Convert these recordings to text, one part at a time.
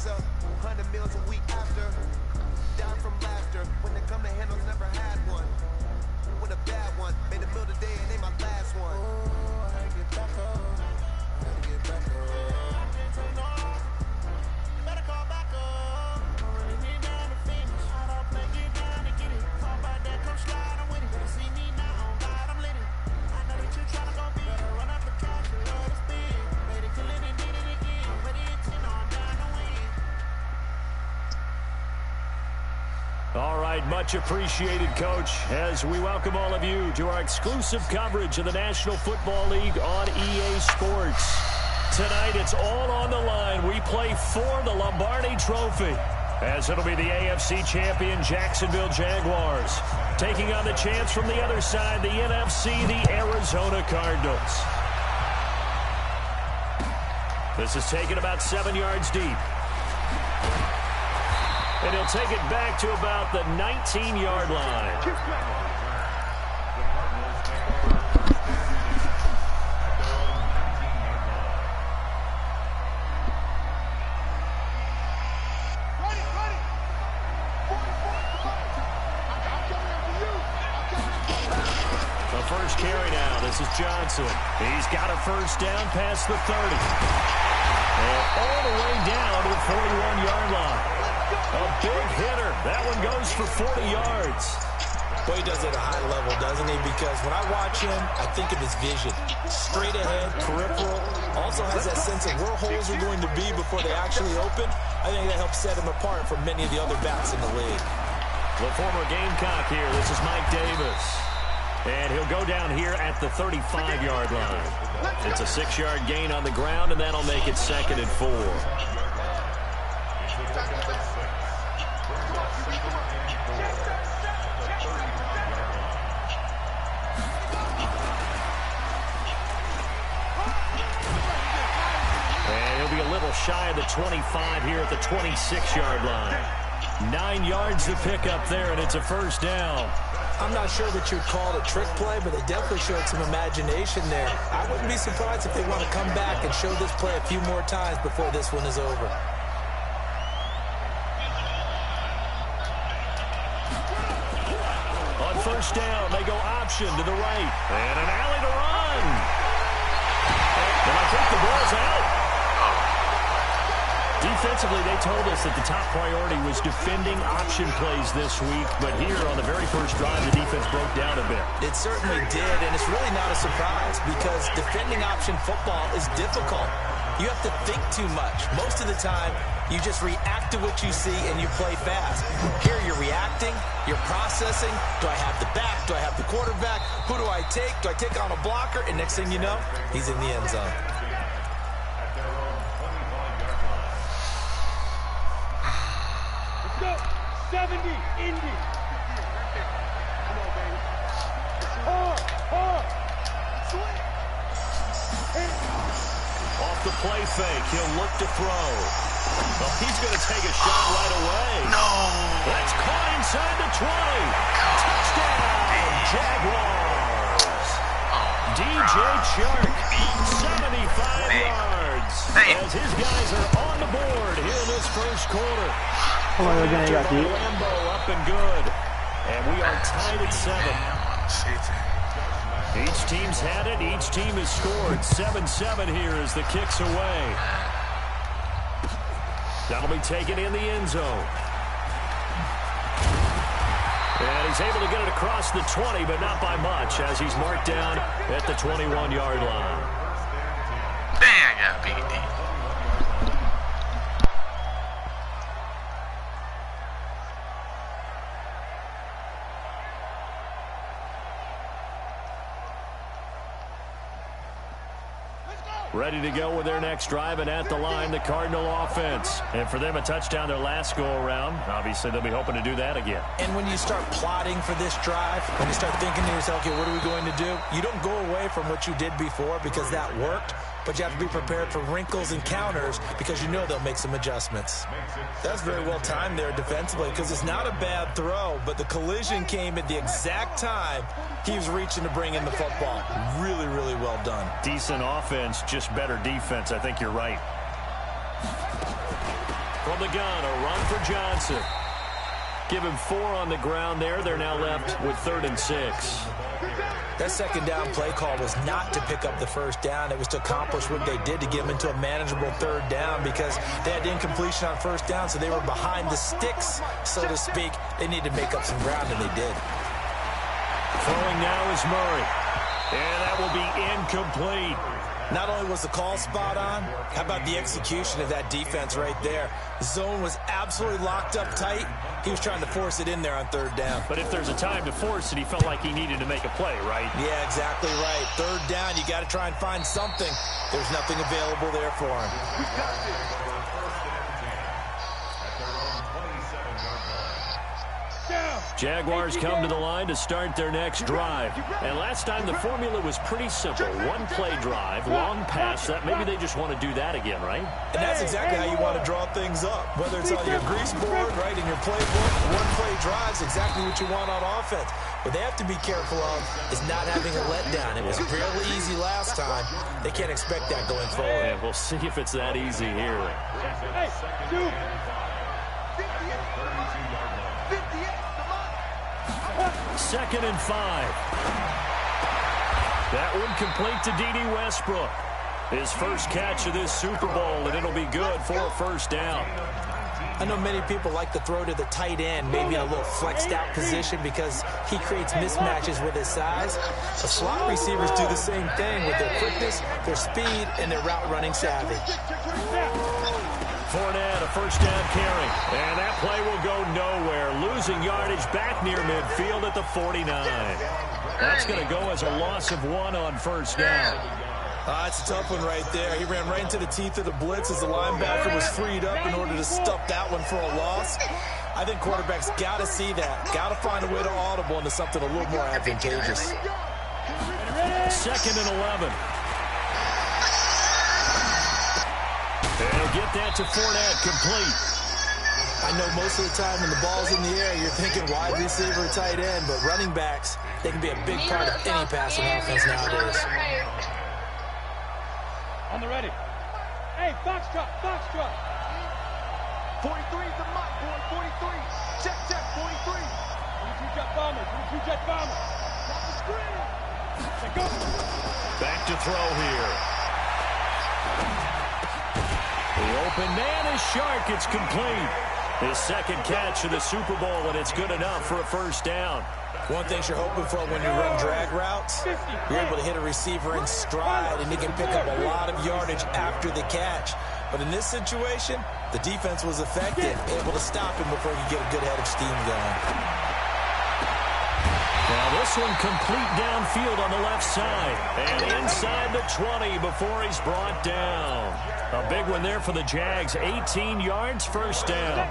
pizza, 100 meals a week after. Die from laughter. When they come to handles, never had one. With a bad one, made a meal today and they my last one. Oh, I gotta get back up. I gotta get back up. You better call back up. Don't really need down to finish. I don't play, get down to get it. Talk about that, come slide, I'm with it. Better see me now, on God, I'm lit it. I know that you tryna go big. Better run up the cash, you love to spin. Made it, kill it, and did it again. With the intent on down to win. All right, much appreciated, Coach, as we welcome all of you to our exclusive coverage of the National Football League on EA Sports. Tonight, it's all on the line. We play for the Lombardi Trophy, as it'll be the AFC champion Jacksonville Jaguars taking on the chance from the other side, the NFC, the Arizona Cardinals. This is taken about 7 yards deep. And he'll take it back to about the 19-yard line. The first carry now. This is Johnson. He's got a first down past the 30. And all the way down to the 41-yard line. A big hitter. That one goes for 40 yards. Boy, he does it at a high level, doesn't he? Because when I watch him, I think of his vision. Straight ahead, peripheral. Also has that sense of where holes are going to be before they actually open. I think that helps set him apart from many of the other backs in the league. The former Gamecock here. This is Mike Davis. And he'll go down here at the 35-yard line. It's a 6-yard gain on the ground, and that'll make it 2nd and 4. Be a little shy of the 25 here at the 26-yard line. 9 yards to pick up there, and it's a first down. I'm not sure that you'd call it a trick play, but they definitely showed some imagination there. I wouldn't be surprised if they want to come back and show this play a few more times before this one is over. On first down, they go option to the right. And an alley to run. And I think the ball's out. Defensively, they told us that the top priority was defending option plays this week, but here on the very first drive, the defense broke down a bit. It certainly did, and it's really not a surprise because defending option football is difficult. You have to think too much. Most of the time, you just react to what you see and you play fast. Here you're reacting, you're processing. Do I have the back? Do I have the quarterback? Who do I take? Do I take on a blocker? And next thing you know, he's in the end zone. Go, 70, Indy. Come on, baby. Hard. Off the play fake, he'll look to throw. Well, he's going to take a shot right away. No. That's caught inside the 20. Touchdown, Jaguars. DJ Chark, 75 yards. As his guys are on the board here in this first quarter. Lambo up and good. And we are tied at 7. Each team's had it. Each team has scored. 7-7 here as the kick's away. That'll be taken in the end zone. And he's able to get it across the 20, but not by much, as he's marked down at the 21-yard line. Dang, I got beat deep. Ready to go with their next drive, and at the line, the Cardinal offense. And for them, a touchdown their last go-around. Obviously, they'll be hoping to do that again. And when you start plotting for this drive, when you start thinking to yourself, okay, what are we going to do? You don't go away from what you did before because that worked, but you have to be prepared for wrinkles and counters because you know they'll make some adjustments. That's very well timed there defensively because it's not a bad throw, but the collision came at the exact time he was reaching to bring in the football. Really, really well done. Decent offense, just better defense. I think you're right. From the gun, a run for Johnson. Give him 4 on the ground there. They're now left with 3rd and 6. That second down play call was not to pick up the first down. It was to accomplish what they did to get them into a manageable 3rd down because they had incompletion on first down, so they were behind the sticks, so to speak. They needed to make up some ground, and they did. Throwing now is Murray. And that will be incomplete. Not only was the call spot on, how about the execution of that defense right there? The zone was absolutely locked up tight. He was trying to force it in there on 3rd down. But if there's a time to force it, he felt like he needed to make a play, right? Yeah, exactly right. 3rd down, you got to try and find something. There's nothing available there for him. Jaguars come to the line to start their next drive. And last time the formula was pretty simple. 1-play drive, long pass. Maybe they just want to do that again, right? And that's exactly how you want to draw things up. Whether it's on your grease board, right, in your playbook, 1-play drive is exactly what you want on offense. What they have to be careful of is not having a letdown. It was fairly easy last time. They can't expect that going forward. And we'll see if it's that easy here. Hey, dude. 2nd and 5. That one complete to D.D. Westbrook. His first catch of this Super Bowl, and it'll be good for a first down. I know many people like to throw to the tight end, maybe in a little flexed out position because he creates mismatches with his size. The slot receivers do the same thing with their quickness, their speed, and their route running savvy. Fournette, a first down carry. And that play will go nowhere. Losing yardage back near midfield at the 49. That's going to go as a loss of 1 on first down. That's a tough one right there. He ran right into the teeth of the blitz as the linebacker was freed up in order to stuff that one for a loss. I think quarterbacks got to see that. Got to find a way to audible into something a little more advantageous. 2nd and 11. They'll get that to Fournette, complete. I know most of the time when the ball's in the air, you're thinking wide receiver, tight end, but running backs, they can be a big part of any passing offense nowadays. On the ready. Hey, Foxtrot, Foxtrot. 43 is the mark, boy, 43. Check, 43. 22 jet bomber, 22 jet bomber. Watch the screen. Let go. Back to throw here. The open man is Shark. It's complete. His second catch of the Super Bowl, and it's good enough for a first down. One thing you're hoping for when you run drag routes, you're able to hit a receiver in stride, and he can pick up a lot of yardage after the catch. But in this situation, the defense was effective, able to stop him before he could get a good head of steam going. Now this one complete downfield on the left side. And inside the 20 before he's brought down. A big one there for the Jags. 18 yards, first down.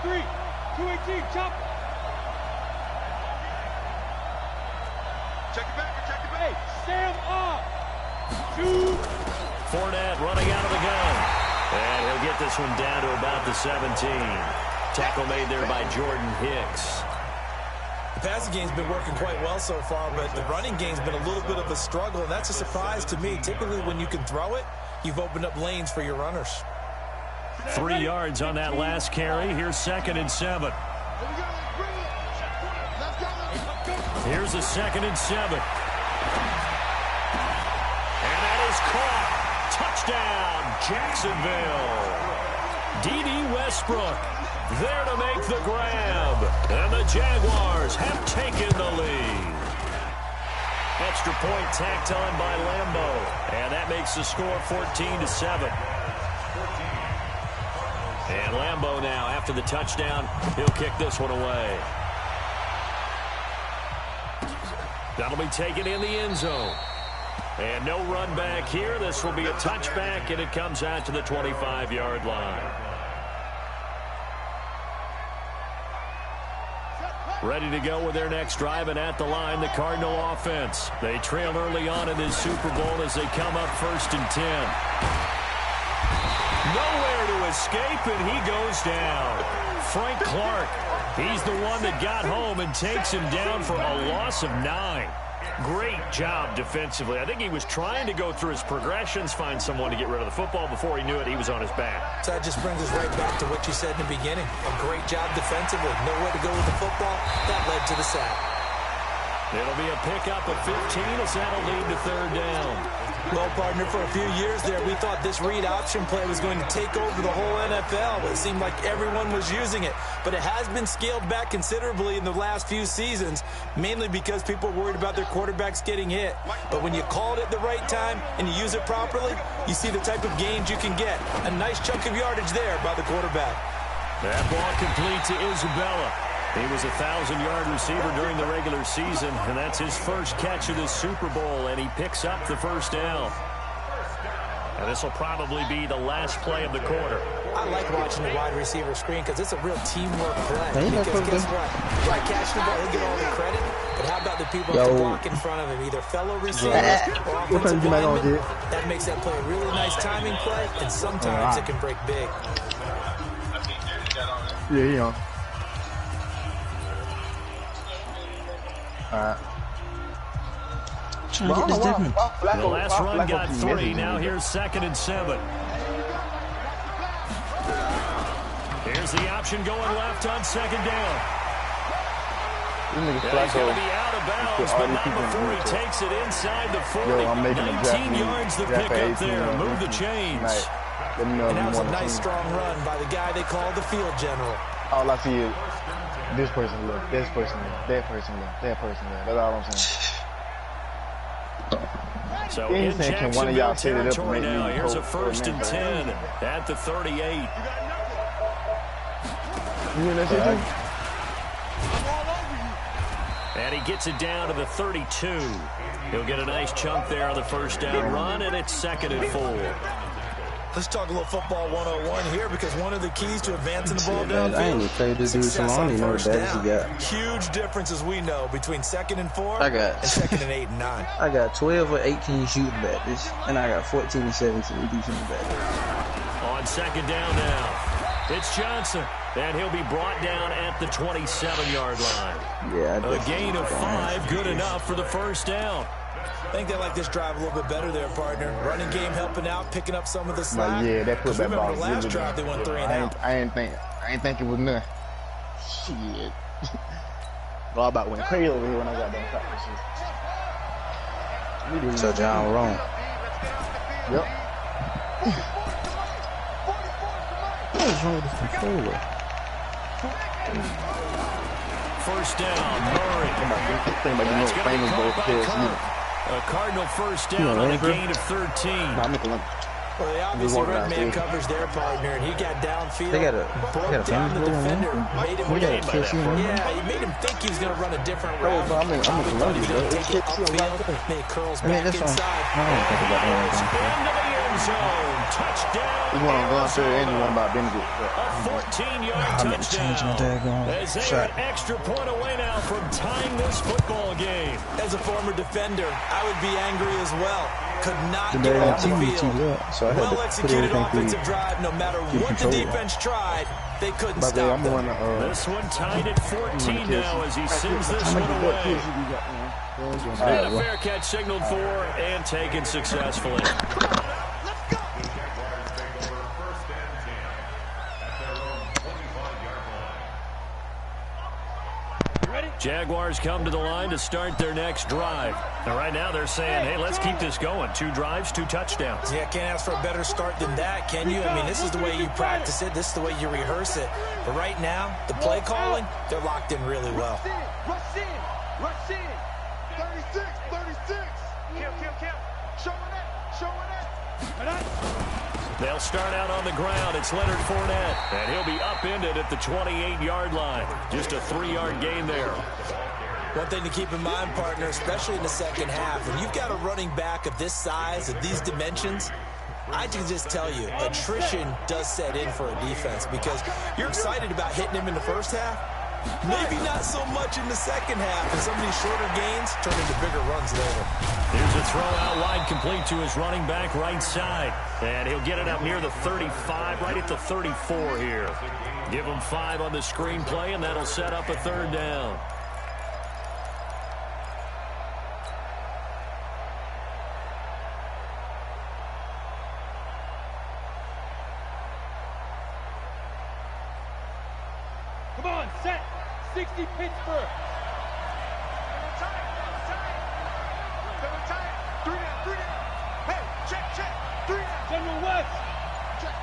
3, 218, chop. Check it back, check it back. Hey, Sam up. Shoot. Fournette running out of the gun. And he'll get this one down to about the 17. Tackle made there by Jordan Hicks. The passing game's been working quite well so far, but the running game's been a little bit of a struggle, and that's a surprise to me. Typically, when you can throw it, you've opened up lanes for your runners. 3 yards on that last carry. Here's 2nd and 7. Here's a 2nd and 7. And that is caught. Touchdown, Jacksonville. D.D. Westbrook there to make the grab. And the Jaguars have taken the lead. Extra point tacked on by Lambo. And that makes the score 14-7. And Lambo now, after the touchdown, he'll kick this one away. That'll be taken in the end zone. And no run back here. This will be a touchback, and it comes out to the 25-yard line. Ready to go with their next drive, and at the line, the Cardinal offense. They trail early on in this Super Bowl as they come up 1st and 10. Nowhere to escape, and he goes down. Frank Clark, he's the one that got home and takes him down for a loss of 9. Great job defensively. I think he was trying to go through his progressions, find someone to get rid of the football. Before he knew it, he was on his back. So that just brings us right back to what you said in the beginning. A great job defensively. Nowhere to go with the football. That led to the sack. It'll be a pickup of 15 as that'll lead to third down. Well, partner, for a few years there, we thought this read option play was going to take over the whole NFL. It seemed like everyone was using it. But it has been scaled back considerably in the last few seasons, mainly because people are worried about their quarterbacks getting hit. But when you call it at the right time and you use it properly, you see the type of gains you can get. A nice chunk of yardage there by the quarterback. That ball complete to Isabella. He was a 1,000-yard receiver during the regular season, and that's his first catch of the Super Bowl, and he picks up the first down. And this will probably be the last play of the quarter. I like watching the wide receiver screen because it's a real teamwork play. Because guess what? By catching the ball, he'll get all the credit. But how about the people who have to block in front of him, either fellow receivers or offensive linemen? That makes that play a really nice timing play, and sometimes it can break big. Yeah. Trying to get this different. The last run got 3. Now here's 2nd and 7. Here's the option going left on 2nd down. He's going to be out of bounds, but not before he takes it inside the 40. 19 yards the pickup there. Move the chains. And that was a nice strong run by the guy they call the field general. All I see is this person left, this person left, that person left, that person left. That's all I'm saying. So in Jacksonville territory now, here's a 1st and 10 at the 38. And he gets it down to the 32. He'll get a nice chunk there on the first down run, and it's 2nd and 4. Let's talk a little football 101 here, because one of the keys to advancing the ball downfield, I ain't even played this dude so long. You know what that he got. Huge differences we know between 2nd and 4 and 2nd and 8 and 9. I got 12 or 18 shooting batters, and I got 14 and 17 defensive batters. On 2nd down now, it's Johnson, and he'll be brought down at the 27-yard line. Yeah, a gain of 5, good enough for the first down. I think they like this drive a little bit better there, partner. Running game helping out, picking up some of the slack. Yeah, that put that ball. Remember the last drive, they went 3 and out. I ain't think it was none. Shit. All about went crazy over here when I got done practicing. So John wrong. Yep. What is wrong with this controller? First down, Murray. Think about you know, famous both a Cardinal first down on a gain of 13. Well, they obviously ran man coverage their partner, and he got downfield, broke down the defender, made him think he was going to run a different route. He was going to take it upfield, and it curls back inside. Into the end zone. Touchdown. You want to go out there and you want about Benedict. A 14-yard touchdown. As they are an extra point away now from tying this football game. As a former defender, I would be angry as well. Could not get off the field. Well-executed offensive drive. No matter what the defense tried, they couldn't stop them. This one tied at 14 now as he sends this one away. And a fair catch signaled for and taken successfully. Jaguars come to the line to start their next drive. And right now they're saying, hey, let's keep this going. 2 drives, 2 touchdowns. Yeah, can't ask for a better start than that, can you? I mean, this is the way you practice it. This is the way you rehearse it. But right now, the play calling, they're locked in really well. Rush in. 36. Count. Showing it. They'll start out on the ground. It's Leonard Fournette, and he'll be upended at the 28-yard line. Just a 3-yard gain there. One thing to keep in mind, partner, especially in the second half, when you've got a running back of this size, of these dimensions, I can just tell you, attrition does set in for a defense because you're excited about hitting him in the first half. Maybe not so much in the second half, and some of these shorter gains turn into bigger runs later. Here's a throw out wide, complete to his running back right side. And he'll get it up near the 35, right at the 34 here. Give him 5 on the screenplay, and that'll set up a 3rd down. Come on, set. 60 Pittsburgh. Hey, check. 3 down. General West. Check.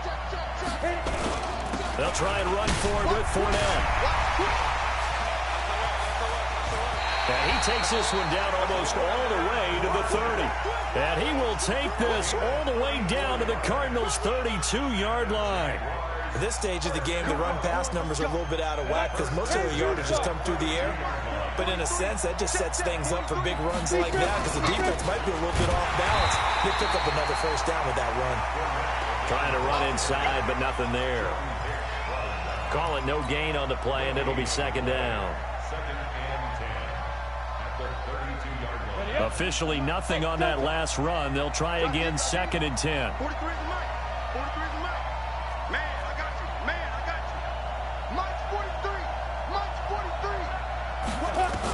They'll try and run for it with Fournette. And he takes this one down almost all the way to the 30. And he will take this all the way down to the Cardinals' 32-yard line. At this stage of the game, the run-pass numbers are a little bit out of whack because most of the yardage has come through the air. But in a sense, that just sets things up for big runs like that because the defense might be a little bit off balance. He'll pick up another first down with that run. Trying to run inside, but nothing there. Call it no gain on the play, and it'll be second down. Officially nothing on that last run. They'll try again, 2nd and 10. 43 is the mic. 43 is the mic. Man, I got you. Mike's 43.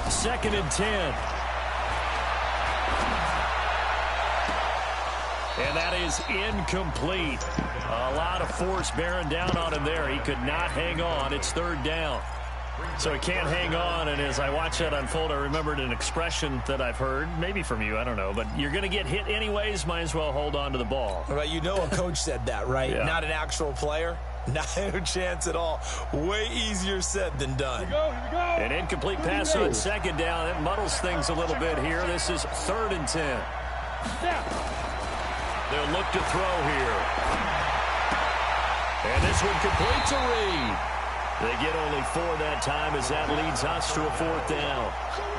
2nd and 10. And that is incomplete. A lot of force bearing down on him there. He could not hang on. It's 3rd down. So he can't hang on, and as I watch that unfold, I remembered an expression that I've heard, maybe from you, I don't know, but you're going to get hit anyways, might as well hold on to the ball. Well, you know a coach said that, right? Yeah. Not an actual player. Not a chance at all. Way easier said than done. Here we go. An incomplete pass on 2nd down. It muddles things a little bit here. This is 3rd and 10. They'll look to throw here. And this one complete to Reed. They get only 4 that time as that leads us to a 4th down.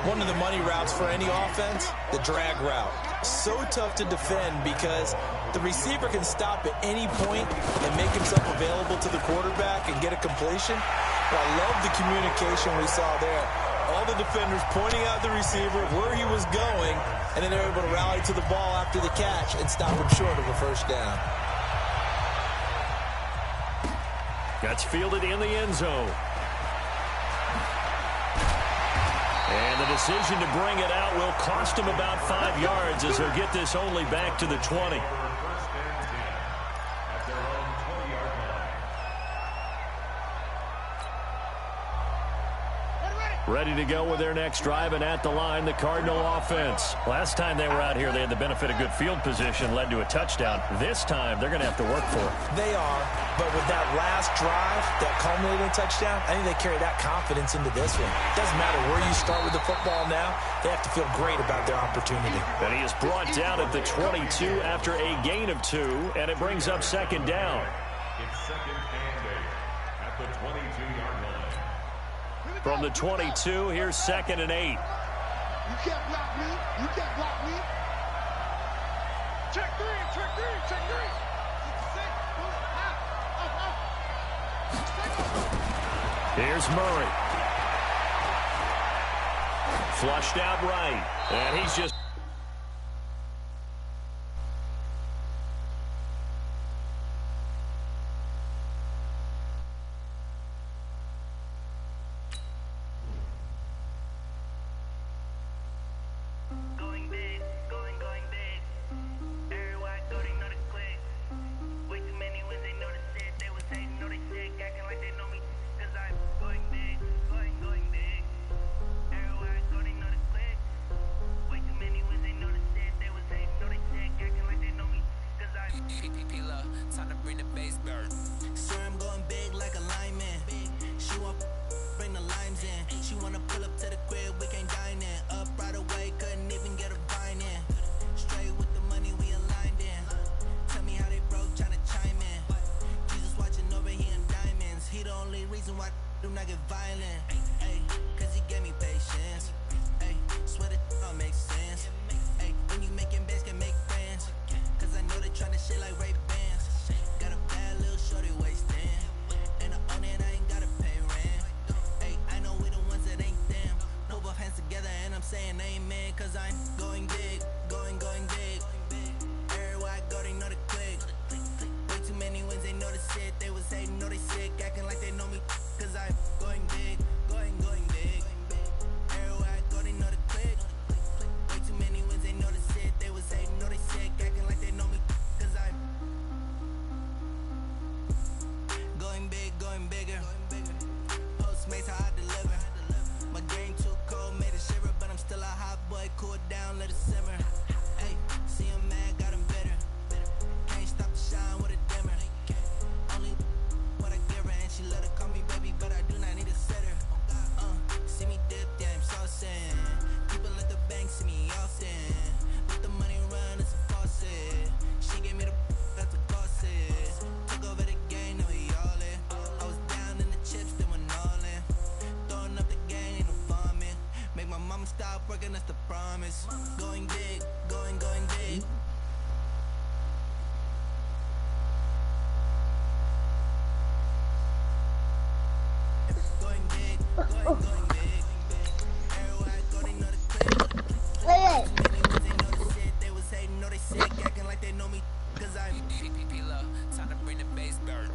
One of the money routes for any offense, the drag route. So tough to defend because the receiver can stop at any point and make himself available to the quarterback and get a completion. But I love the communication we saw there. All the defenders pointing out the receiver, where he was going, and then they're able to rally to the ball after the catch and stop him short of a first down. That's fielded in the end zone. And the decision to bring it out will cost him about 5 yards as he'll get this only back to the 20. Ready to go with their next drive, and at the line, the Cardinal offense. Last time they were out here, they had the benefit of good field position, led to a touchdown. This time, they're going to have to work for it. They are, but with that last drive, that culminating touchdown, I think they carry that confidence into this one. Doesn't matter where you start with the football now, they have to feel great about their opportunity. And he is brought down at the 22 after a gain of 2, and it brings up 2nd down. It's 2nd and 8 at the 22-yard line. From the 22, here's 2nd and 8. You can't block me. Check three. Here's Murray. Flushed out right. And he's just... and that's the promise. Going big, going big. Going big, going big. Everywhere I go, they know the clip. They know the shit. They was hating, know they sick, acting like they know me. Cause I'm PPP low, time to bring the bass burn.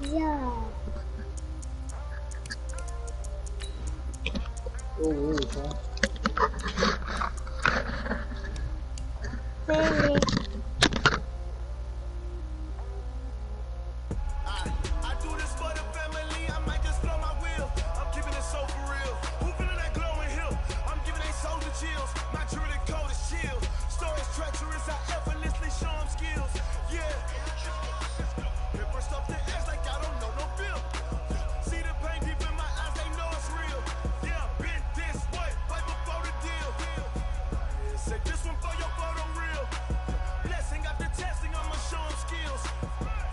Yeah. Oh, really, huh? Baby. I do this for the family, I might just blow my wheel. I'm keeping it so for real. Who feeling that glowing hill? I'm giving they soldier chills. My jewelry code is chill. Stories treacherous, I effortlessly show them skills. Yeah. Ripper stuff the edge like I don't know no feel. See the pain deep in my eyes, they know it's real. Yeah, been this way, right before the deal. Say this one for your photo real. Blessing after testing, I'ma show them skills.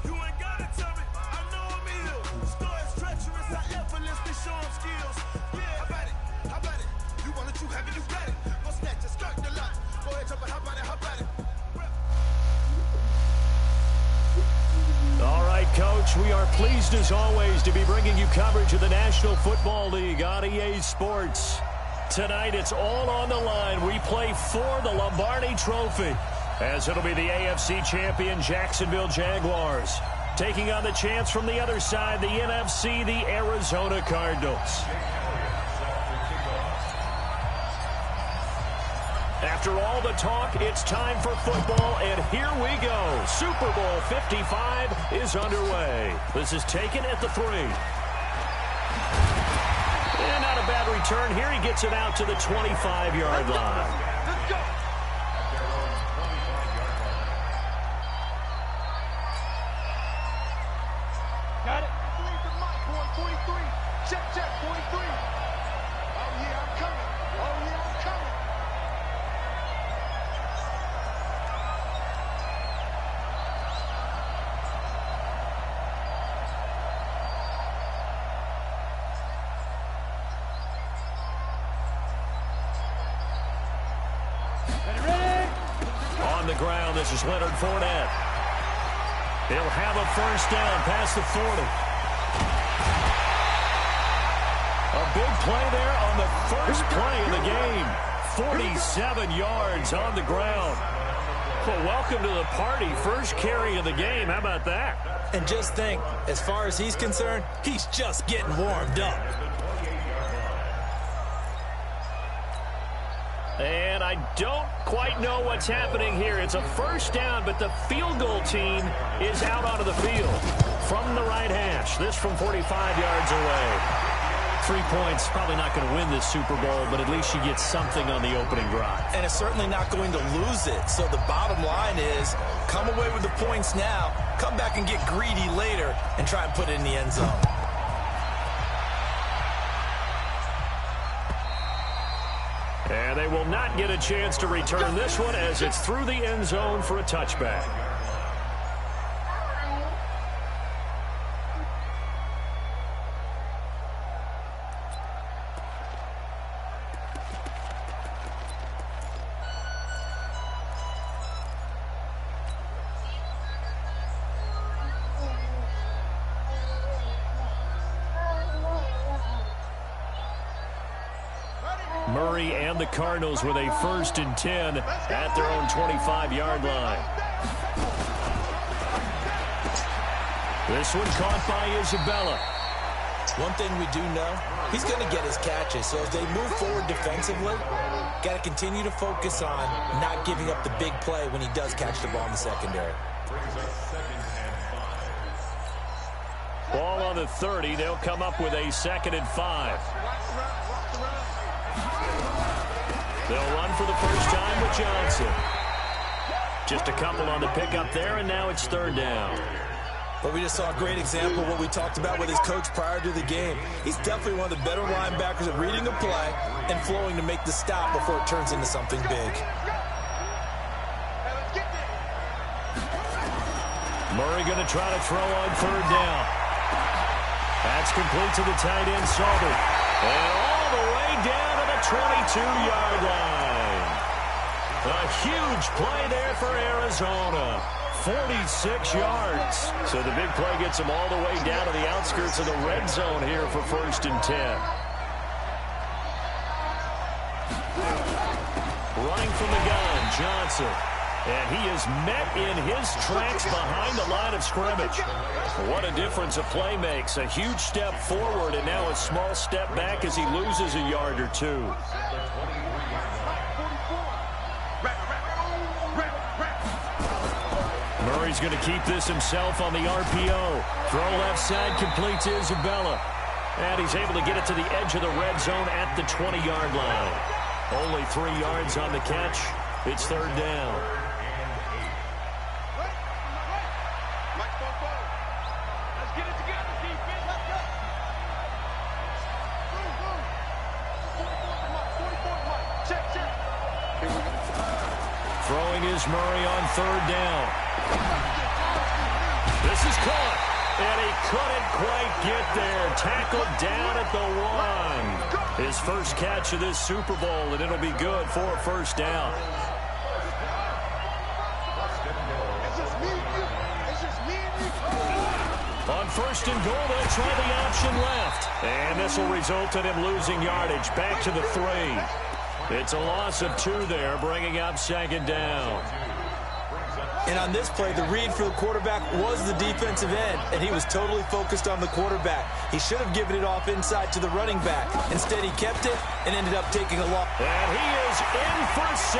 You ain't gotta tell me, I know I'm ill. Stories treacherous, I effortlessly show them skills. Yeah, how about it? You want it, you have it, you got it. Go snatch it, skirt the lot. Go ahead, jump it, how about it, how about it? All right, Coach, we are pleased as always to be bringing you coverage of the National Football League on EA Sports. Tonight, it's all on the line. We play for the Lombardi Trophy, as it'll be the AFC champion Jacksonville Jaguars taking on the chance from the other side, the NFC, the Arizona Cardinals. After all the talk, it's time for football, and here we go. Super Bowl 55 is underway. This is taken at the 3. And not a bad return here. He gets it out to the 25-yard line. Let's go. Got it. Lead the mic, boy. 43. Check, 43. Oh, yeah, I'm coming. Oh, yeah, I'm coming. On the ground, this is Leonard Fournette. He'll have a first down past the 40. A big play there on the first play of the game. 47 yards on the ground. Well, welcome to the party. First carry of the game. How about that? And just think, as far as he's concerned, he's just getting warmed up. And I don't quite know what's happening here. It's a first down, but the field goal team is out onto the field from the right hash. This from 45 yards away. 3 points, probably not going to win this Super Bowl, but at least you get something on the opening drive. And it's certainly not going to lose it. So the bottom line is, come away with the points now, come back and get greedy later, and try and put it in the end zone. And they will not get a chance to return this one as it's through the end zone for a touchback. Murray and the Cardinals with a 1st and 10 at their own 25-yard line. This one caught by Isabella. One thing we do know, he's going to get his catches. So as they move forward defensively, got to continue to focus on not giving up the big play when he does catch the ball in the secondary. Ball on the 30. They'll come up with a 2nd and 5. They'll run for the first time with Johnson. Just a couple on the pickup there, and now it's 3rd down. But we just saw a great example of what we talked about with his coach prior to the game. He's definitely one of the better linebackers at reading a play and flowing to make the stop before it turns into something big. Murray going to try to throw on third down. That's complete to the tight end, Salter. And all the way down to the 22-yard line. A huge play there for Arizona. 46 yards. So the big play gets them all the way down to the outskirts of the red zone here for 1st and 10. Running from the gun, Johnson. And he is met in his tracks behind the line of scrimmage. What a difference a play makes. A huge step forward and now a small step back as he loses a yard or two. Murray's going to keep this himself on the RPO. Throw left side, complete to Isabella. And he's able to get it to the edge of the red zone at the 20-yard line. Only 3 yards on the catch. It's third down. Throwing is Murray on third down. This is caught, and he couldn't quite get there. Tackled down at the 1. His first catch of this Super Bowl, and it'll be good for a first down. On 1st and goal, they'll try the option left. And this will result in him losing yardage back to the 3. It's a loss of 2 there, bringing up 2nd down. And on this play, the read for the quarterback was the defensive end, and he was totally focused on the quarterback. He should have given it off inside to the running back. Instead, he kept it and ended up taking a loss. And he is in for 6.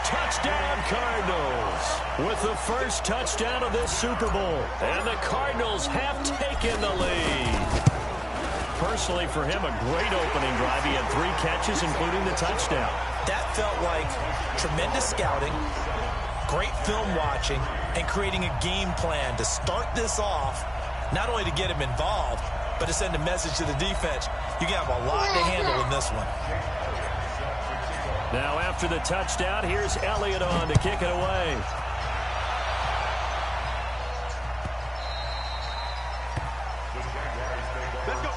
Touchdown, Cardinals. With the first touchdown of this Super Bowl. And the Cardinals have taken the lead. Personally, for him, a great opening drive. He had 3 catches, including the touchdown. That felt like tremendous scouting, great film watching, and creating a game plan to start this off, not only to get him involved, but to send a message to the defense. You can have a lot to handle in this one. Now, after the touchdown, here's Elliott on to kick it away. Let's go.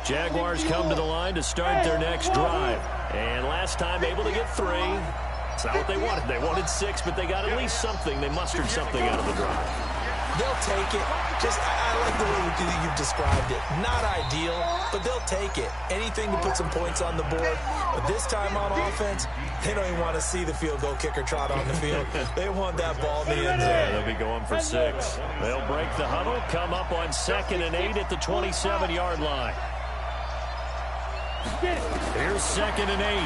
Jaguars come to the line to start their next drive. And last time able to get 3. It's not what they wanted. They wanted 6, but they got at least something. They mustered something out of the drive. They'll take it. I like the way you've described it. Not ideal, but they'll take it. Anything to put some points on the board. But this time on offense, they don't even want to see the field goal kicker trot on the field. They want that ball in the end zone. Yeah, they'll be going for 6. They'll break the huddle, come up on 2nd and 8 at the 27-yard line. Here's 2nd and 8.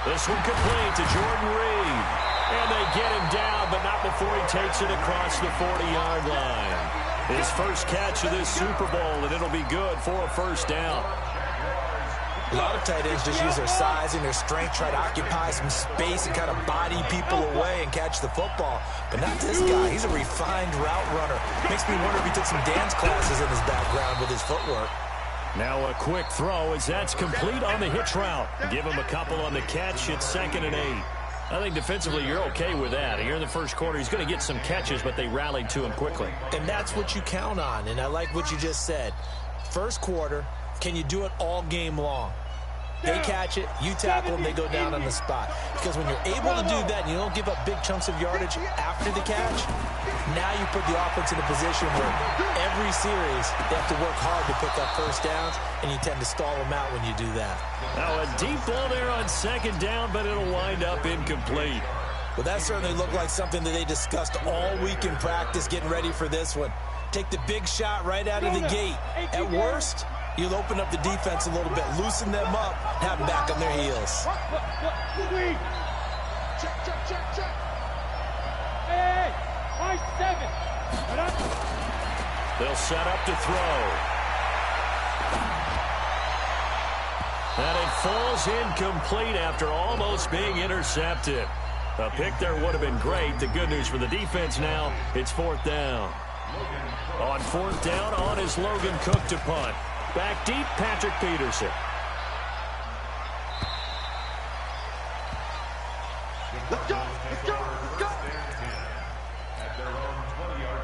This one complete to Jordan Reed. And they get him down, but not before he takes it across the 40-yard line. His first catch of this Super Bowl, and it'll be good for a first down. A lot of tight ends just use their size and their strength, try to occupy some space and kind of body people away and catch the football. But not this guy. He's a refined route runner. Makes me wonder if he took some dance classes in his background with his footwork. Now a quick throw as that's complete on the hitch route. Give him a couple on the catch. It's 2nd and 8. I think defensively you're okay with that. Here in the first quarter, he's going to get some catches, but they rallied to him quickly. And that's what you count on, and I like what you just said. First quarter, can you do it all game long? They catch it, you tackle them, they go down on the spot. Because when you're able to do that and you don't give up big chunks of yardage after the catch, now you put the offense in a position where every series they have to work hard to pick up first downs, and you tend to stall them out when you do that. Now a deep ball there on 2nd down, but it'll wind up incomplete. Well, that certainly looked like something that they discussed all week in practice getting ready for this one. Take the big shot right out of the gate. At worst, you'll open up the defense a little bit, loosen them up, have them back on their heels. They'll set up to throw. And it falls incomplete after almost being intercepted. A pick there would have been great. The good news for the defense now, it's 4th down. On 4th down, on is Logan Cook to punt. Back deep, Patrick Peterson. Let's go, let's go, let's go. At their own 20-yard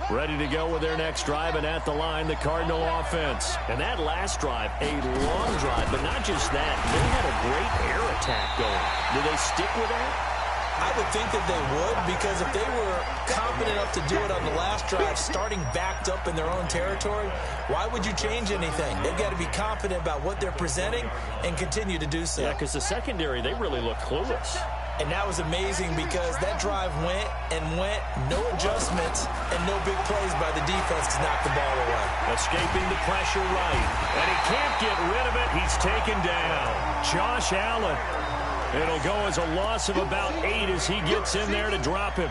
line. Ready to go with their next drive, and at the line, the Cardinal offense. And that last drive, a long drive, but not just that. They had a great air attack going. Do they stick with that? I would think that they would, because if they were confident enough to do it on the last drive, starting backed up in their own territory, why would you change anything? They've got to be confident about what they're presenting and continue to do so. Yeah, because the secondary, they really look clueless. And that was amazing because that drive went and went, no adjustments, and no big plays by the defense to knock the ball away. Escaping the pressure right, and he can't get rid of it. He's taken down. Josh Allen. It'll go as a loss of about 8 as he gets in there to drop him.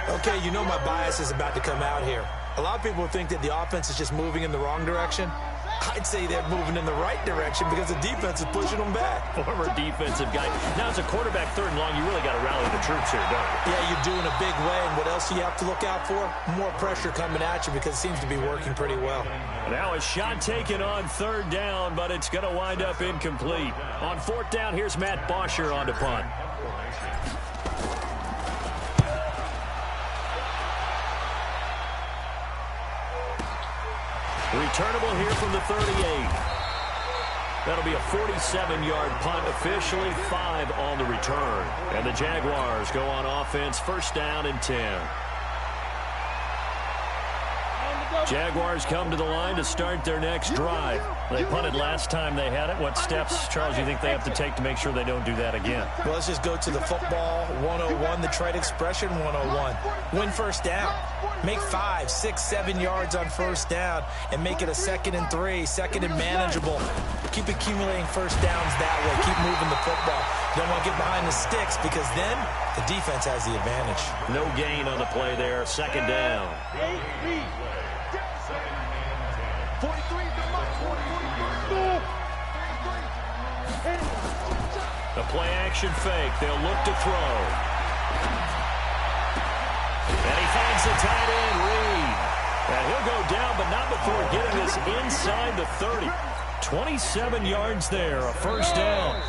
Okay, you know my bias is about to come out here. A lot of people think that the offense is just moving in the wrong direction. I'd say they're moving in the right direction because the defense is pushing them back. Former defensive guy. Now, as a quarterback, 3rd and long, you really got to rally the troops here, don't you? Yeah, you're doing a big way, and what else do you have to look out for? More pressure coming at you because it seems to be working pretty well. Now a shot taken on 3rd down, but it's going to wind up incomplete. On 4th down, here's Matt Bosher on to punt. Returnable here from the 38. That'll be a 47-yard punt, officially 5 on the return. And the Jaguars go on offense, 1st down and 10. Jaguars come to the line to start their next drive. They punted last time they had it. What steps, Charles, do you think they have to take to make sure they don't do that again? Well, let's just go to the football 101, the trade expression 101. Win 1st down. Make 5, 6, 7 yards on 1st down and make it a 2nd and 3, 2nd and manageable. Keep accumulating 1st downs that way. Keep moving the football. You don't want to get behind the sticks because then the defense has the advantage. No gain on the play there. 2nd down. 43 to Mike, 43. A play-action fake. They'll look to throw. And he finds the tight end, Reed. And he'll go down, but not before getting this inside the 30. 27 yards there, a 1st down.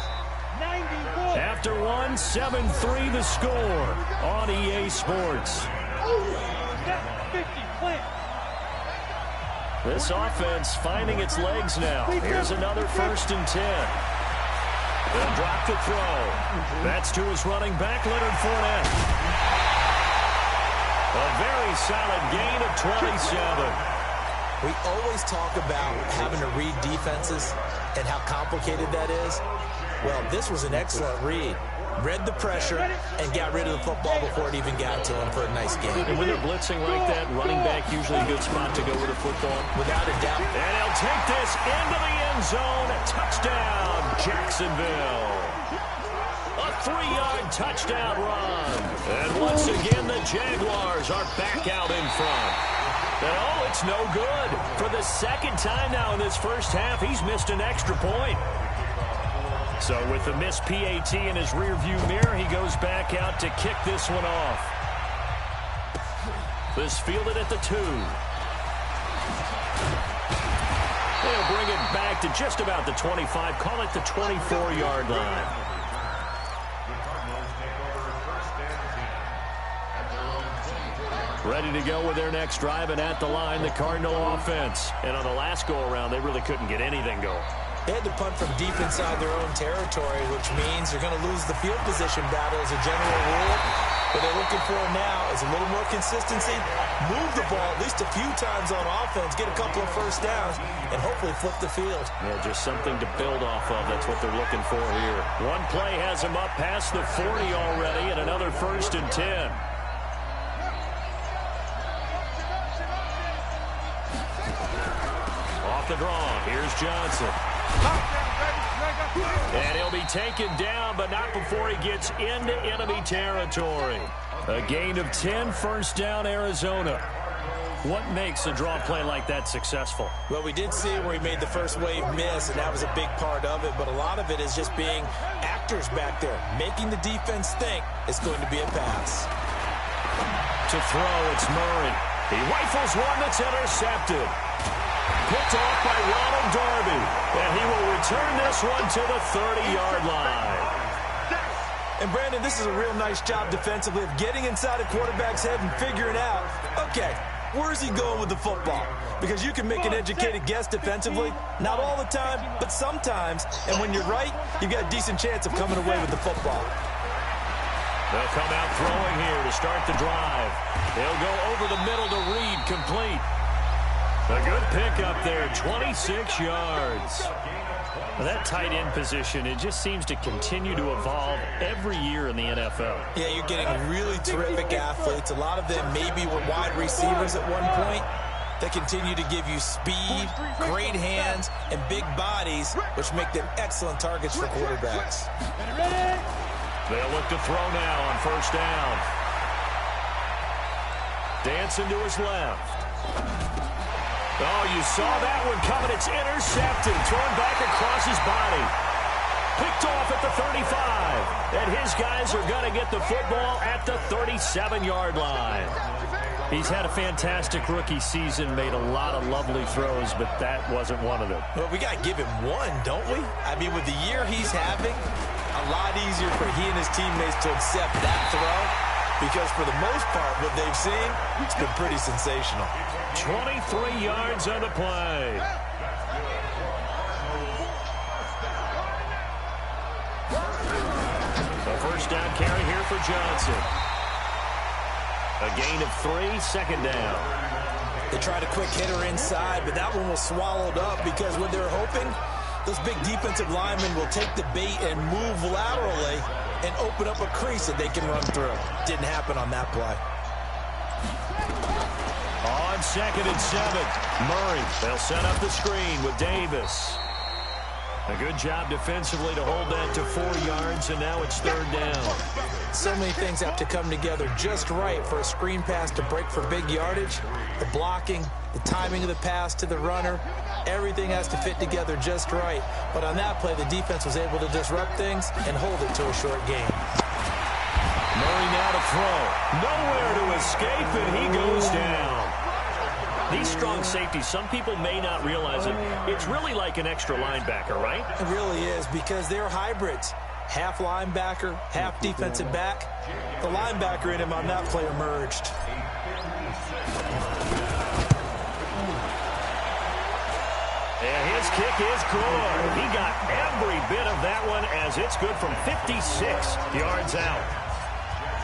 After 1, 7-3 the score on EA Sports. This offense finding its legs now. Here's another 1st and 10. They'll drop the throw. That's to his running back, Leonard Fournette. A very solid gain of 27. We always talk about having to read defenses and how complicated that is. Well, this was an excellent read. Read the pressure and got rid of the football before it even got to him for a nice game. And when they're blitzing like that, running back usually a good spot to go with the football. Without a doubt. And he'll take this into the end zone. Touchdown, Jacksonville. A 3-yard touchdown run. And once again, the Jaguars are back out in front. And oh, it's no good. For the 2nd time now in this 1st half, he's missed an extra point. So with the missed PAT in his rearview mirror, he goes back out to kick this one off. This fielded at the 2. They'll bring it back to just about the 25. Call it the 24-yard line. Ready to go with their next drive, and at the line, the Cardinal offense. And on the last go-around, they really couldn't get anything going. They had to punt from deep inside their own territory, which means you're going to lose the field position battle as a general rule. What they're looking for now is a little more consistency, move the ball at least a few times on offense, get a couple of 1st downs, and hopefully flip the field. Yeah, just something to build off of. That's what they're looking for here. One play has them up past the 40 already, and another 1st and 10. Off the draw, here's Johnson. And he'll be taken down, but not before he gets into enemy territory. A gain of 10, 1st down, Arizona. What makes a draw play like that successful? Well, we did see it where he made the first wave miss, and that was a big part of it. But a lot of it is just being actors back there, making the defense think it's going to be a pass. To throw, it's Murray. He rifles one that's intercepted. Picked off by Ronald Darby. And he will return this one to the 30-yard line. And, Brandon, this is a real nice job defensively of getting inside a quarterback's head and figuring out, okay, where's he going with the football? Because you can make an educated guess defensively, not all the time, but sometimes. And when you're right, you've got a decent chance of coming away with the football. They'll come out throwing here to start the drive. They'll go over the middle to Reed, complete. A good pick up there, 26 yards. Well, that tight end position, it just seems to continue to evolve every year in the NFL. Yeah, you're getting really terrific athletes. A lot of them maybe were wide receivers at one point. They continue to give you speed, great hands, and big bodies, which make them excellent targets for quarterbacks. They'll look to throw now on first down. Dancing to his left. Oh, you saw that one coming. It's intercepted. Thrown back across his body. Picked off at the 35. And his guys are going to get the football at the 37-yard line. He's had a fantastic rookie season, made a lot of lovely throws, but that wasn't one of them. Well, we got to give him one, don't we? I mean, with the year he's having, a lot easier for he and his teammates to accept that throw. Because for the most part, what they've seen, it's been pretty sensational. 23 yards on the play. A first down carry here for Johnson. A gain of 3, second down. They tried a quick hitter inside, but that one was swallowed up because what they're hoping, those big defensive linemen will take the bait and move laterally and open up a crease that they can run through. Didn't happen on that play. On 2nd and 7, Murray. They'll set up the screen with Davis. A good job defensively to hold that to 4 yards, and now it's 3rd down. So many things have to come together just right for a screen pass to break for big yardage. The blocking, the timing of the pass to the runner, everything has to fit together just right. But on that play, the defense was able to disrupt things and hold it to a short game. Murray now to throw. Nowhere to escape, and he goes down. These strong safeties, some people may not realize it. It's really like an extra linebacker, right? It really is, because they're hybrids. Half linebacker, half defensive back. The linebacker in him on that play emerged. And his kick is good. He got every bit of that one as it's good from 56 yards out.